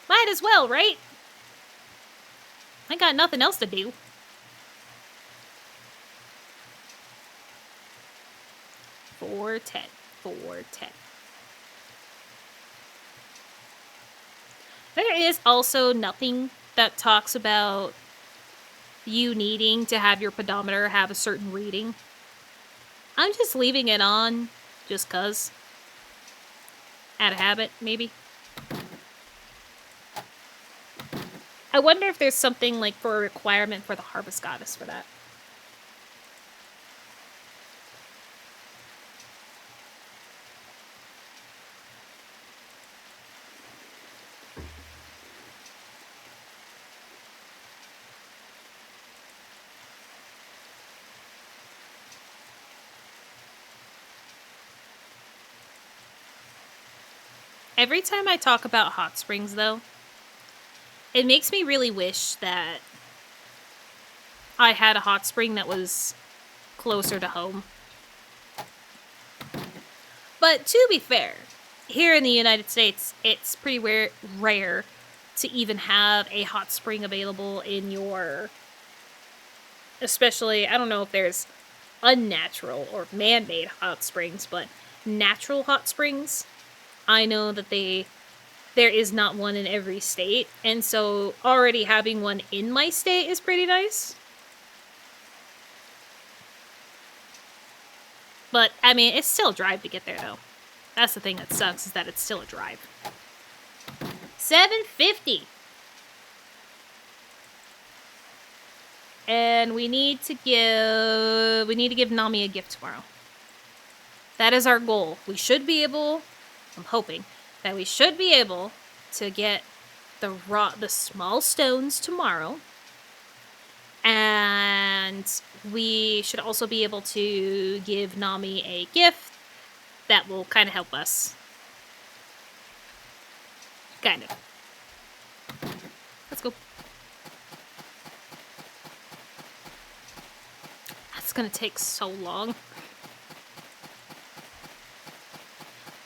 Might as well, right? I got nothing else to do. Four, 10. 4, 10. There is also nothing that talks about you needing to have your pedometer have a certain reading. I'm just leaving it on just 'cause. Out of habit, maybe. I wonder if there's something like for a requirement for the Harvest Goddess for that. Every time I talk about hot springs, though, it makes me really wish that I had a hot spring that was closer to home. But to be fair, here in the United States, it's pretty rare to even have a hot spring available in your... Especially, I don't know if there's unnatural or man-made hot springs, but natural hot springs... I know that there is not one in every state, and so already having one in my state is pretty nice. But, I mean, it's still a drive to get there, though. That's the thing that sucks, is that it's still a drive. 750. And we need to give Nami a gift tomorrow. That is our goal. We should be able, I'm hoping, that we should be able to get the small stones tomorrow. And we should also be able to give Nami a gift that will kind of help us. Kind of. Let's go. That's gonna take so long.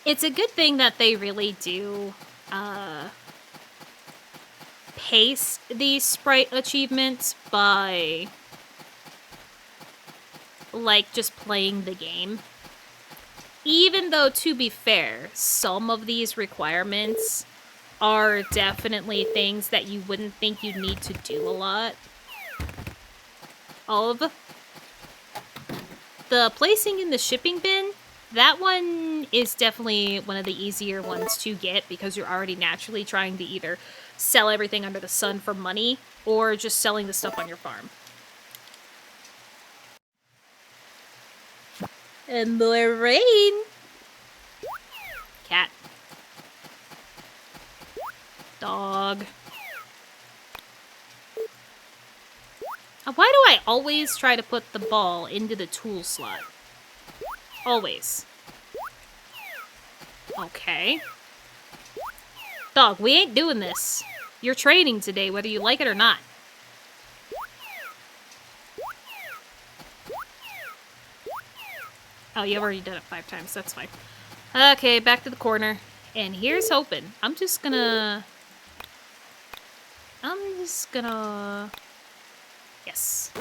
It's a good thing that they really do pace these sprite achievements by like just playing the game. Even though, to be fair, some of these requirements are definitely things that you wouldn't think you'd need to do a lot of. The placing in the shipping bin, that one is definitely one of the easier ones to get because you're already naturally trying to either sell everything under the sun for money or just selling the stuff on your farm. And the rain. Cat. Dog. Why do I always try to put the ball into the tool slot? Always. Okay. Dog, we ain't doing this. You're training today, whether you like it or not. Oh, you've already done it 5 times. That's fine. Okay, back to the corner. And here's hoping. I'm just gonna... Yes.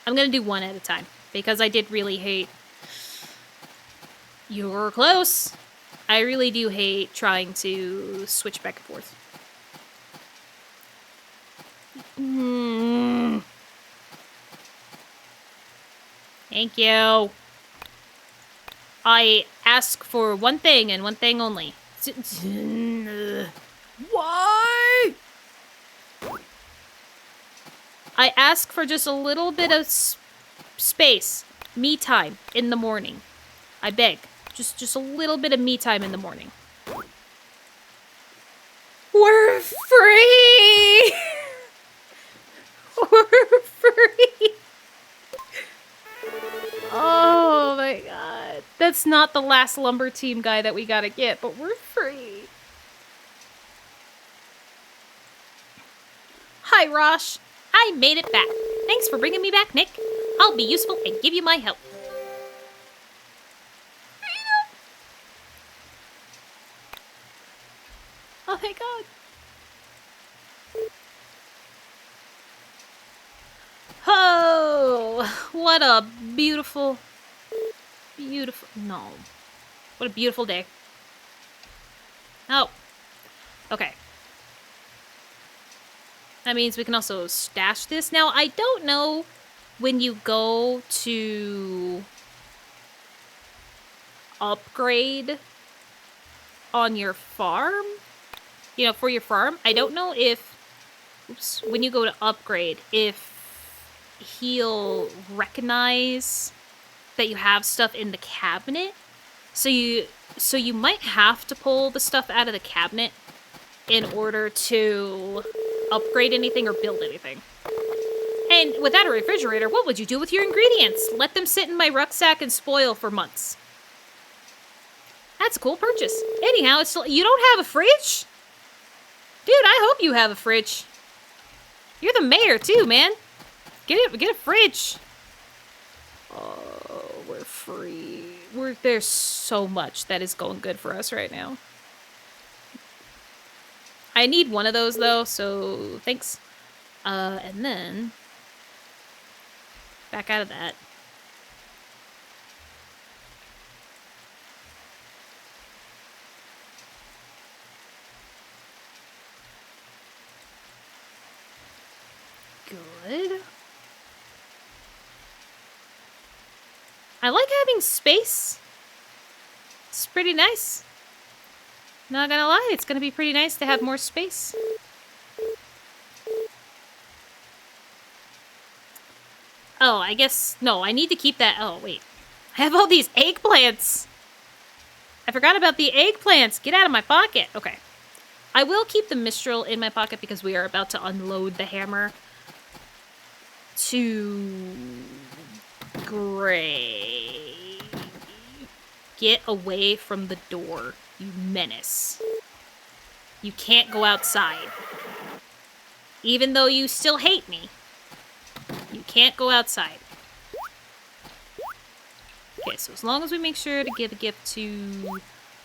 I'm gonna do one at a time. Because I did really hate... You're close! I really do hate trying to switch back and forth. Thank you. I ask for one thing and one thing only. Why? I ask for just a little bit of space, me time in the morning. I beg, just a little bit of me time in the morning. We're free. We're free. Oh my god. That's not the last lumber team guy that we gotta get, but we're free. Hi, Rosh. I made it back. Thanks for bringing me back, Nick. I'll be useful and give you my help. Oh my god. Oh, what a beautiful, no. What a beautiful day. Oh, okay. That means we can also stash this. Now, I don't know when you go to upgrade on your farm, you know, for your farm. I don't know if, oops, when you go to upgrade, if he'll recognize that you have stuff in the cabinet. So you might have to pull the stuff out of the cabinet in order to upgrade anything or build anything. And without a refrigerator, what would you do with your ingredients? Let them sit in my rucksack and spoil for months. That's a cool purchase. Anyhow, it's still, you don't have a fridge? Dude, I hope you have a fridge. You're the mayor too, man. Get a fridge. Oh, we're free. There's so much that is going good for us right now. I need one of those though, so thanks. And then back out of that. Good. I like having space. It's pretty nice. Not gonna lie, it's gonna be pretty nice to have more space. Oh, I guess... No, I need to keep that... Oh, wait. I have all these eggplants. I forgot about the eggplants. Get out of my pocket. Okay. I will keep the Mistral in my pocket because we are about to unload the hammer. Great. Get away from the door, you menace. You can't go outside. Even though you still hate me, you can't go outside. Okay, so as long as we make sure to give a gift to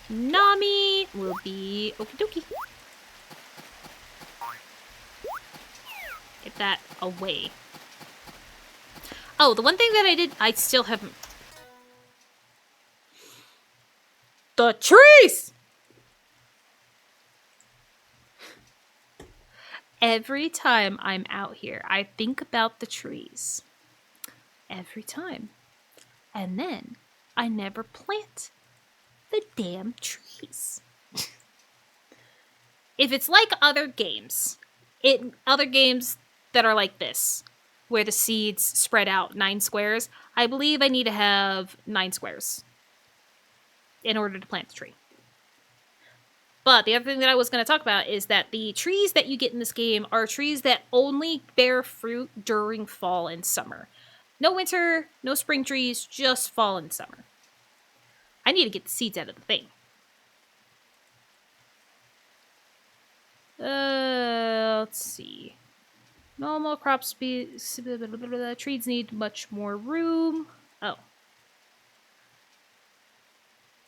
Nami, we'll be okie dokie. Get that away. Oh, the one thing that I still haven't... The trees! Every time I'm out here, I think about the trees. Every time. And then I never plant the damn trees. If it's like other games that are like this, where the seeds spread out 9 squares, I believe I need to have 9 squares in order to plant the tree. But the other thing that I was going to talk about is that the trees that you get in this game are trees that only bear fruit during fall and summer. No winter, no spring trees, just fall and summer. I need to get the seeds out of the thing. Let's see. Normal crop speed. Trees need much more room. Oh.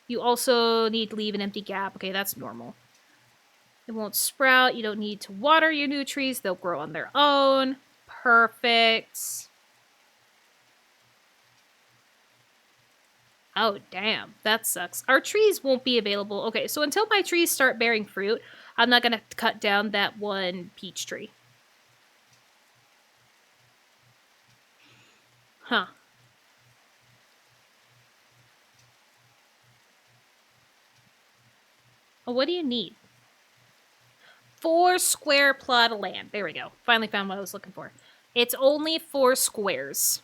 You also need to leave an empty gap. Okay, that's normal. It won't sprout. You don't need to water your new trees. They'll grow on their own. Perfect. Oh, damn. That sucks. Our trees won't be available. Okay, so until my trees start bearing fruit, I'm not going to cut down that one peach tree. Huh. Oh, what do you need? 4 square plot of land. There we go. Finally found what I was looking for. It's only 4 squares.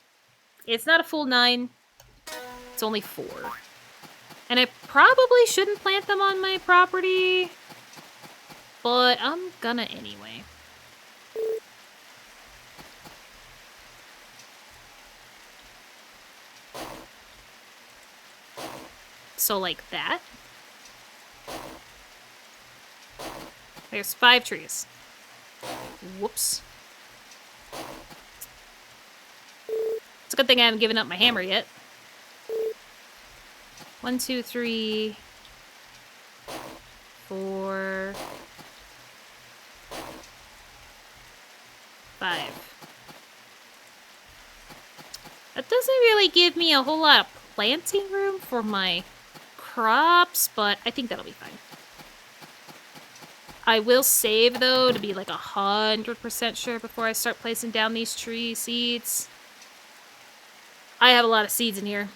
It's not a full 9. It's only 4. And I probably shouldn't plant them on my property, but I'm gonna anyway. So like that. There's 5 trees. Whoops. It's a good thing I haven't given up my hammer yet. 1, 2, 3, 4, 5. That doesn't really give me a whole lot of planting room for my crops, but I think that'll be fine. I will save, though, to be like 100% sure before I start placing down these tree seeds. I have a lot of seeds in here.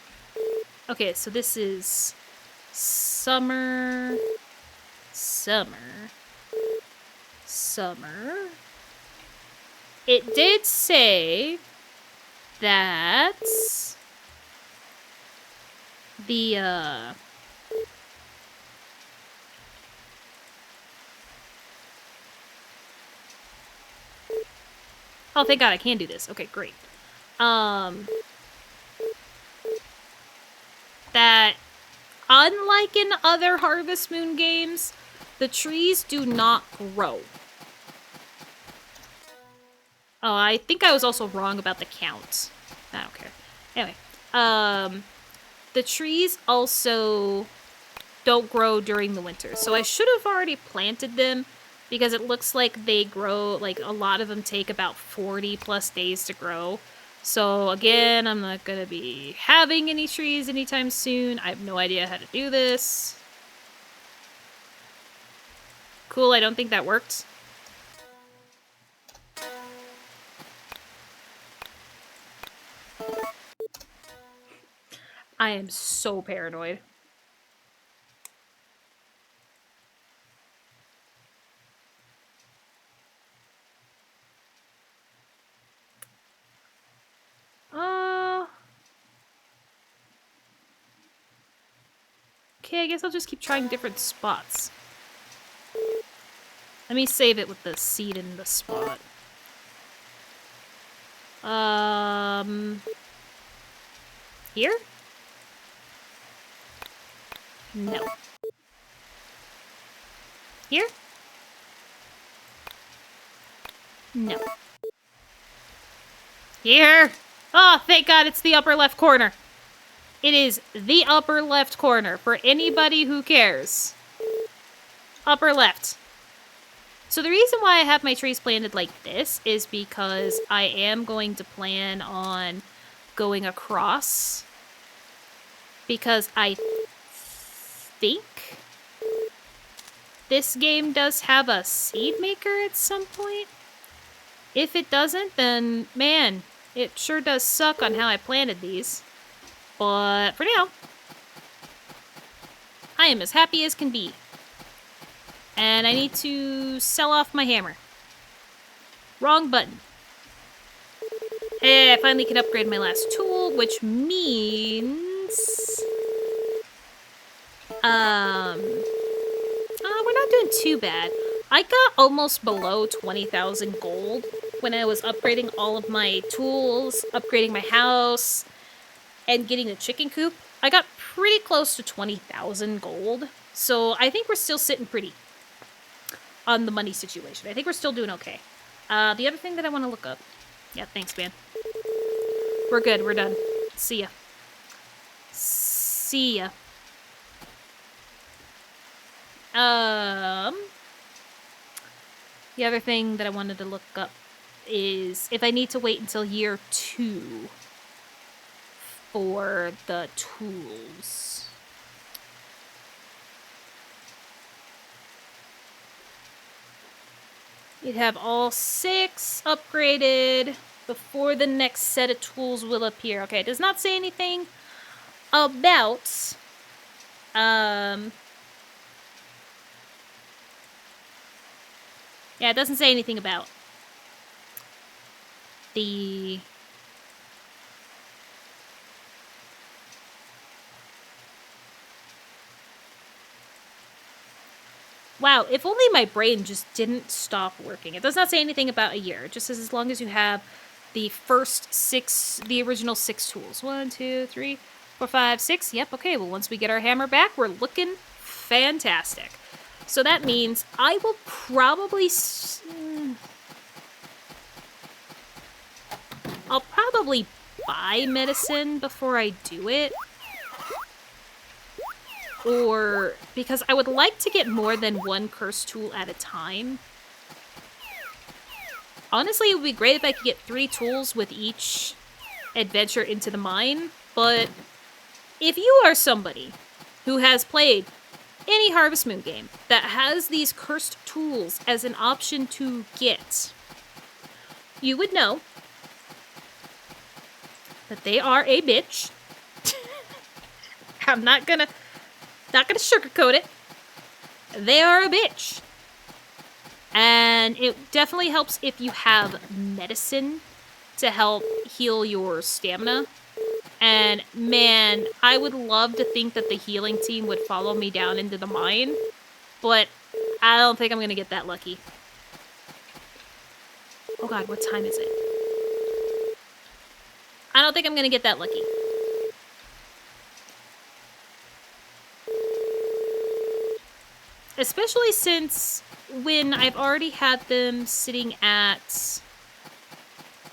Okay, so this is summer, summer, summer. It did say that the, oh, thank God I can do this. Okay, great. That unlike in other Harvest Moon games, the trees do not grow. Oh, I think I was also wrong about the count. I don't care. Anyway, the trees also don't grow during the winter. So I should have already planted them because it looks like they grow, like a lot of them take about 40 plus days to grow. So again, I'm not going to be having any trees anytime soon. I have no idea how to do this. Cool, I don't think that worked. I am so paranoid. Okay, I guess I'll just keep trying different spots. Let me save it with the seed in the spot. Here? No. Here? No. Here! Oh, thank God it's the upper left corner. It is the upper left corner for anybody who cares. Upper left. So the reason why I have my trees planted like this is because I am going to plan on going across. Because I think this game does have a seed maker at some point. If it doesn't, then man, it sure does suck on how I planted these. But for now, I am as happy as can be. And I need to sell off my hammer. Wrong button. Hey, I finally can upgrade my last tool, which means... we're not doing too bad. I got almost below 20,000 gold when I was upgrading all of my tools, upgrading my house, and getting a chicken coop. I got pretty close to 20,000 gold, so I think we're still sitting pretty on the money situation. I think we're still doing okay. The other thing that I want to look up... Yeah, thanks, man. We're good. We're done. See ya. See ya. The other thing that I wanted to look up is if I need to wait until year 2 for the tools. You'd have all 6 upgraded before the next set of tools will appear. Okay, it does not say anything about... Yeah, it doesn't say anything about the... Wow, if only my brain just didn't stop working. It does not say anything about a year. It just says as long as you have the first 6, the original 6 tools. 1, 2, 3, 4, 5, 6. Yep, okay, well, once we get our hammer back, we're looking fantastic. So that means I will probably... I'll probably buy medicine before I do it. Or... Because I would like to get more than 1 curse tool at a time. Honestly, it would be great if I could get 3 tools with each adventure into the mine. But if you are somebody who has played any Harvest Moon game that has these cursed tools as an option to get, you would know that they are a bitch. I'm not gonna sugarcoat it. They are a bitch. And it definitely helps if you have medicine to help heal your stamina. And man, I would love to think that the healing team would follow me down into the mine, but I don't think I'm gonna get that lucky. Oh god, what time is it? I don't think I'm gonna get that lucky. Especially since when I've already had them sitting at...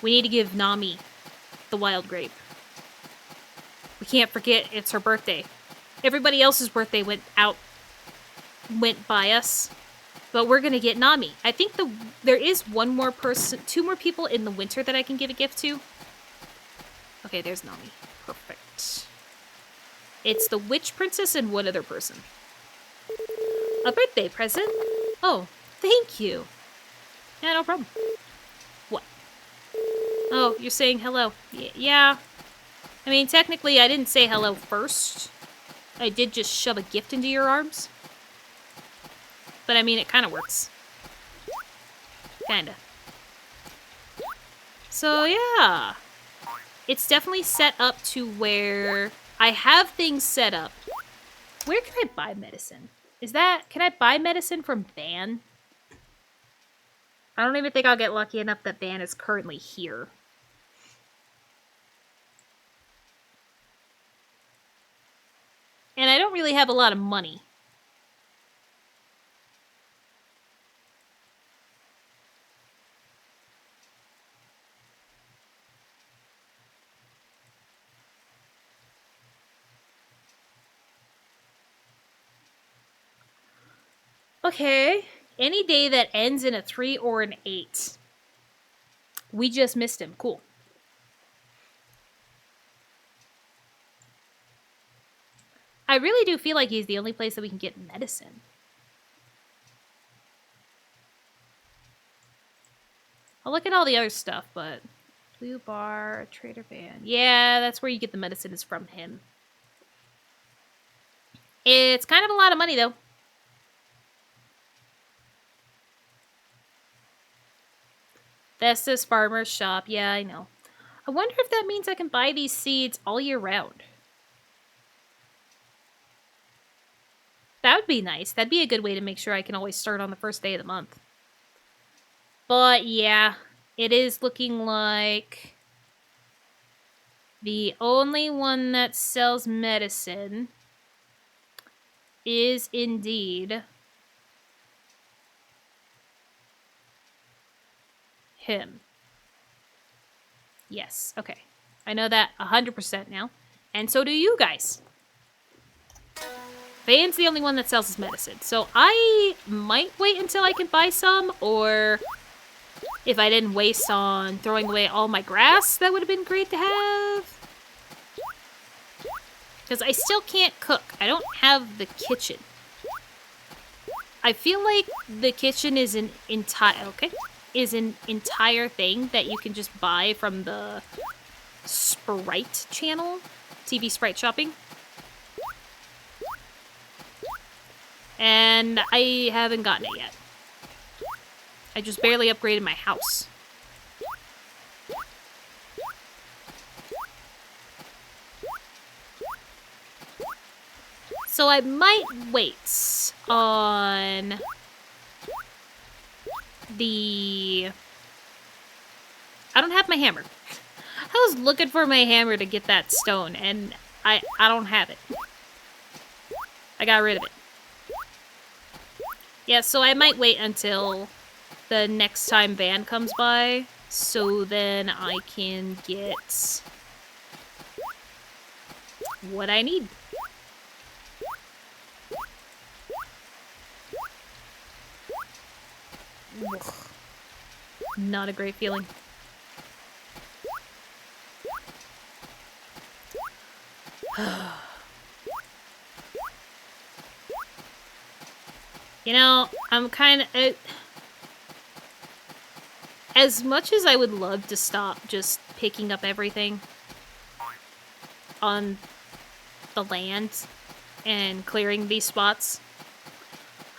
We need to give Nami the wild grape. We can't forget it's her birthday. Everybody else's birthday went by us. But we're gonna get Nami. I think there is 1 more person, 2 more people in the winter that I can give a gift to. Okay, there's Nami. Perfect. It's the witch princess and 1 other person. A birthday present? Oh, thank you. Yeah, no problem. What? Oh, you're saying hello. Yeah. I mean, technically, I didn't say hello first. I did just shove a gift into your arms. But I mean, it kind of works. Kinda. So, yeah. It's definitely set up to where I have things set up Where can I buy medicine? Can I buy medicine from Van? I don't even think I'll get lucky enough that Van is currently here. And I don't really have a lot of money. Okay. Any day that ends in a 3 or an 8. We just missed him. Cool. I really do feel like he's the only place that we can get medicine. I'll look at all the other stuff, but... Blue bar, trader van. Yeah, that's where you get the medicine is from him. It's kind of a lot of money, though. Vestas Farmer's Shop. Yeah, I know. I wonder if that means I can buy these seeds all year round. That would be nice. That'd be a good way to make sure I can always start on the first day of the month. But yeah, it is looking like the only one that sells medicine is indeed him. Yes, okay. I know that 100% now. And so do you guys. Van's the only one that sells his medicine. So I might wait until I can buy some, or if I didn't waste on throwing away all my grass, that would have been great to have. Because I still can't cook. I don't have the kitchen. I feel like the kitchen is an entire thing that you can just buy from the Sprite channel, TV Sprite Shopping. And I haven't gotten it yet. I just barely upgraded my house. So I might wait on the... I don't have my hammer. I was looking for my hammer to get that stone, and I don't have it. I got rid of it. Yeah, so I might wait until the next time Van comes by, so then I can get what I need. Ugh. Not a great feeling. You know, I'm kind of... as much as I would love to stop just picking up everything on the land and clearing these spots,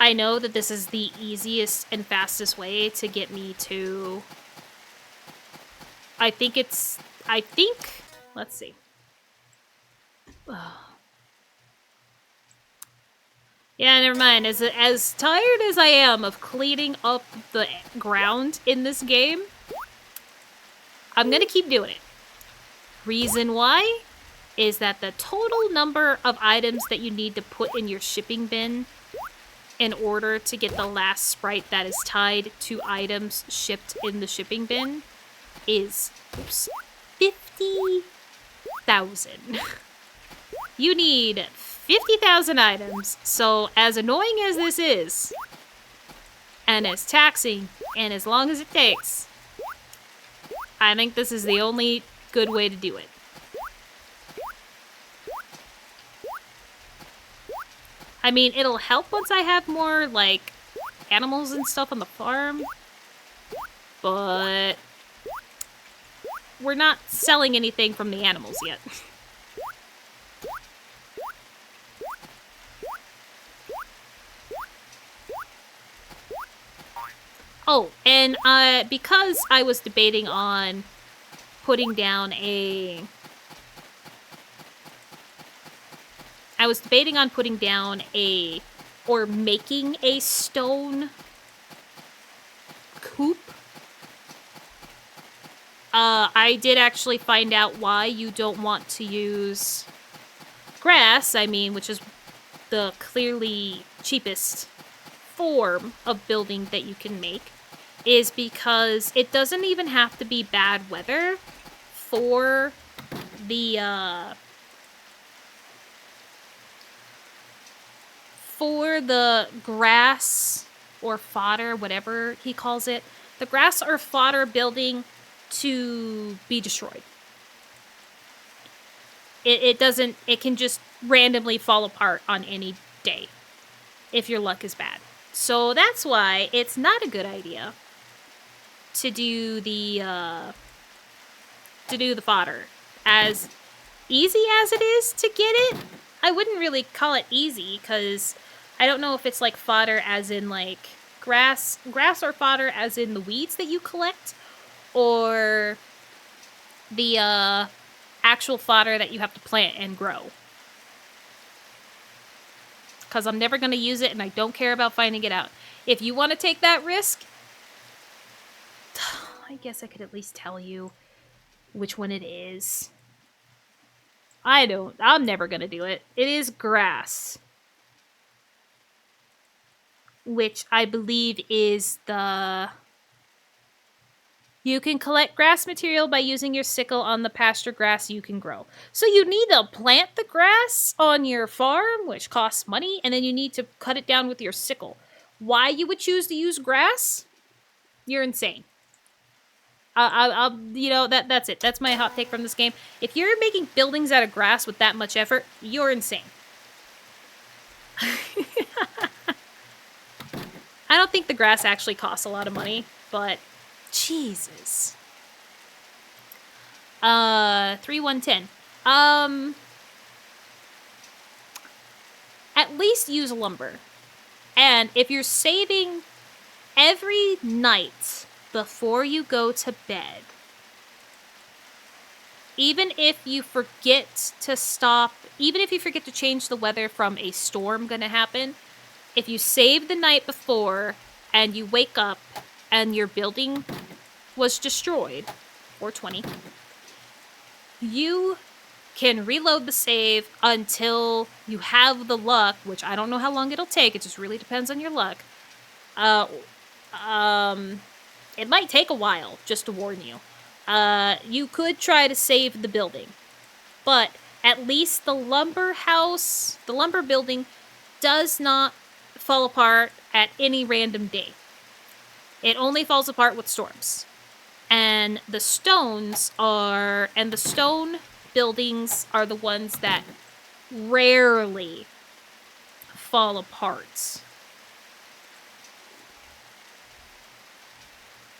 I know that this is the easiest and fastest way to get me to... let's see. Yeah, never mind. As tired as I am of cleaning up the ground in this game, I'm gonna keep doing it. Reason why is that the total number of items that you need to put in your shipping bin in order to get the last sprite that is tied to items shipped in the shipping bin is 50,000. You need 50,000 items, so as annoying as this is, and as taxing, and as long as it takes, I think this is the only good way to do it. I mean, it'll help once I have more, like, animals and stuff on the farm, but we're not selling anything from the animals yet. Oh, and because I was debating on putting down a I was debating on putting down or making a stone coop. I did actually find out why you don't want to use grass, which is the clearly cheapest form of building that you can make, is because it doesn't even have to be bad weather for the grass or fodder, whatever he calls it, the grass or fodder building to be destroyed. It can just randomly fall apart on any day if your luck is bad. So that's why it's not a good idea to do the fodder. As easy as it is to get it, I wouldn't really call it easy, because I don't know if it's like fodder as in like grass or fodder as in the weeds that you collect, or the actual fodder that you have to plant and grow. Because I'm never going to use it, and I don't care about finding it out. If you want to take that risk, I guess I could at least tell you which one it is. I'm never going to do it. It is grass. Which I believe is the... You can collect grass material by using your sickle on the pasture grass you can grow. So you need to plant the grass on your farm, which costs money, and then you need to cut it down with your sickle. Why you would choose to use grass? You're insane. That's it. That's my hot take from this game. If you're making buildings out of grass with that much effort, you're insane. I don't think the grass actually costs a lot of money, but Jesus. 3110. At least use lumber. And if you're saving every night before you go to bed, even if you forget to change the weather from a storm gonna happen, if you save the night before and you wake up and your building was destroyed, or 20, you can reload the save until you have the luck, which I don't know how long it'll take, it just really depends on your luck. It might take a while, just to warn you. You could try to save the building, but at least the lumber building does not fall apart at any random day. It only falls apart with storms. And the stone buildings are the ones that rarely fall apart.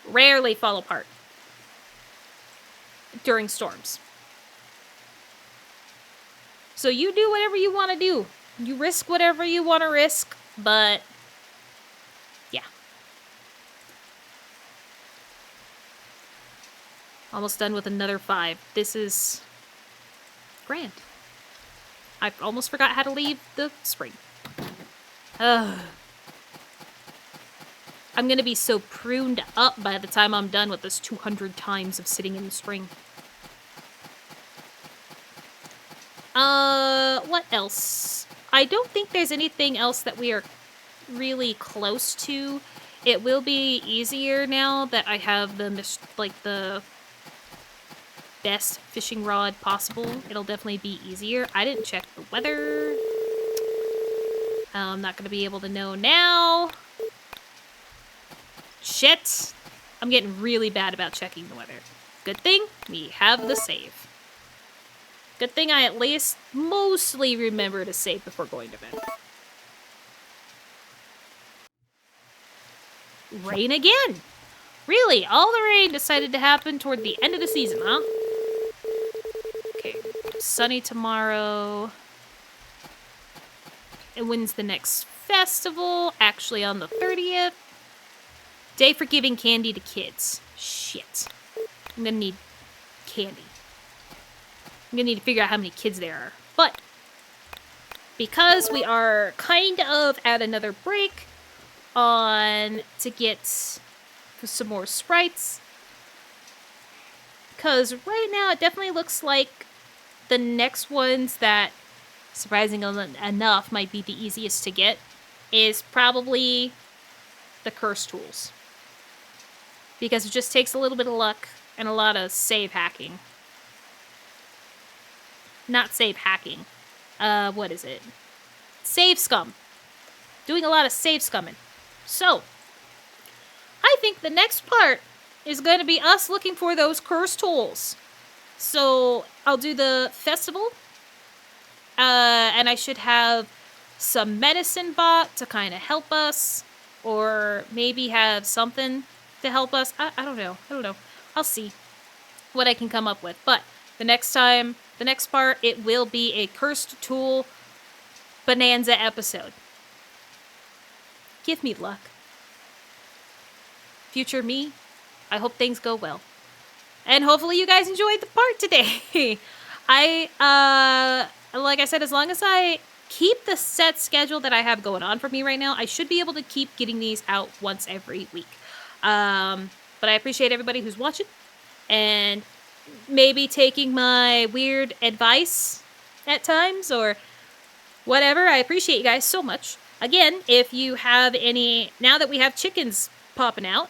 Rarely fall apart during storms. So you do whatever you want to do. You risk whatever you want to risk, but yeah. Almost done with another 5. This is grand. I almost forgot how to leave the spring. Ugh. I'm gonna be so pruned up by the time I'm done with this 200 times of sitting in the spring. What else? I don't think there's anything else that we are really close to. It will be easier now that I have the best fishing rod possible. It'll definitely be easier. I didn't check the weather. I'm not gonna be able to know now. Shit! I'm getting really bad about checking the weather. Good thing we have the save. Good thing I at least mostly remember to save before going to bed. Rain again! Really? All the rain decided to happen toward the end of the season, huh? Okay, sunny tomorrow. And when's the next festival? Actually on the 30th. Day for giving candy to kids. Shit. I'm gonna need candy. I'm gonna need to figure out how many kids there are. But because we are kind of at another break on to get some more sprites. Because right now it definitely looks like the next ones that, surprisingly enough, might be the easiest to get is probably the curse tools. Because it just takes a little bit of luck and a lot of save hacking. Not save hacking. What is it? Save scum. Doing a lot of save scumming. So, I think the next part is going to be us looking for those curse tools. So, I'll do the festival. And I should have some medicine bot to kind of help us. Or maybe have something to help us. I don't know. I'll see what I can come up with. But the next part, it will be a cursed tool bonanza episode. Give me luck. Future me, I hope things go well. And hopefully you guys enjoyed the part today. Like I said, as long as I keep the set schedule that I have going on for me right now, I should be able to keep getting these out once every week. But I appreciate everybody who's watching and maybe taking my weird advice at times or whatever. I appreciate you guys so much. Again, if you have any, now that we have chickens popping out,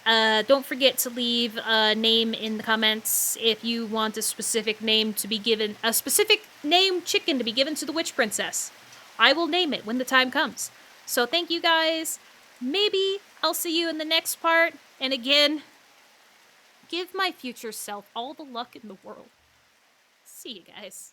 don't forget to leave a name in the comments if you want a specific name to be given, a specific name chicken to be given to the witch princess. I will name it when the time comes. So thank you guys. Maybe I'll see you in the next part. And again, give my future self all the luck in the world. See you guys.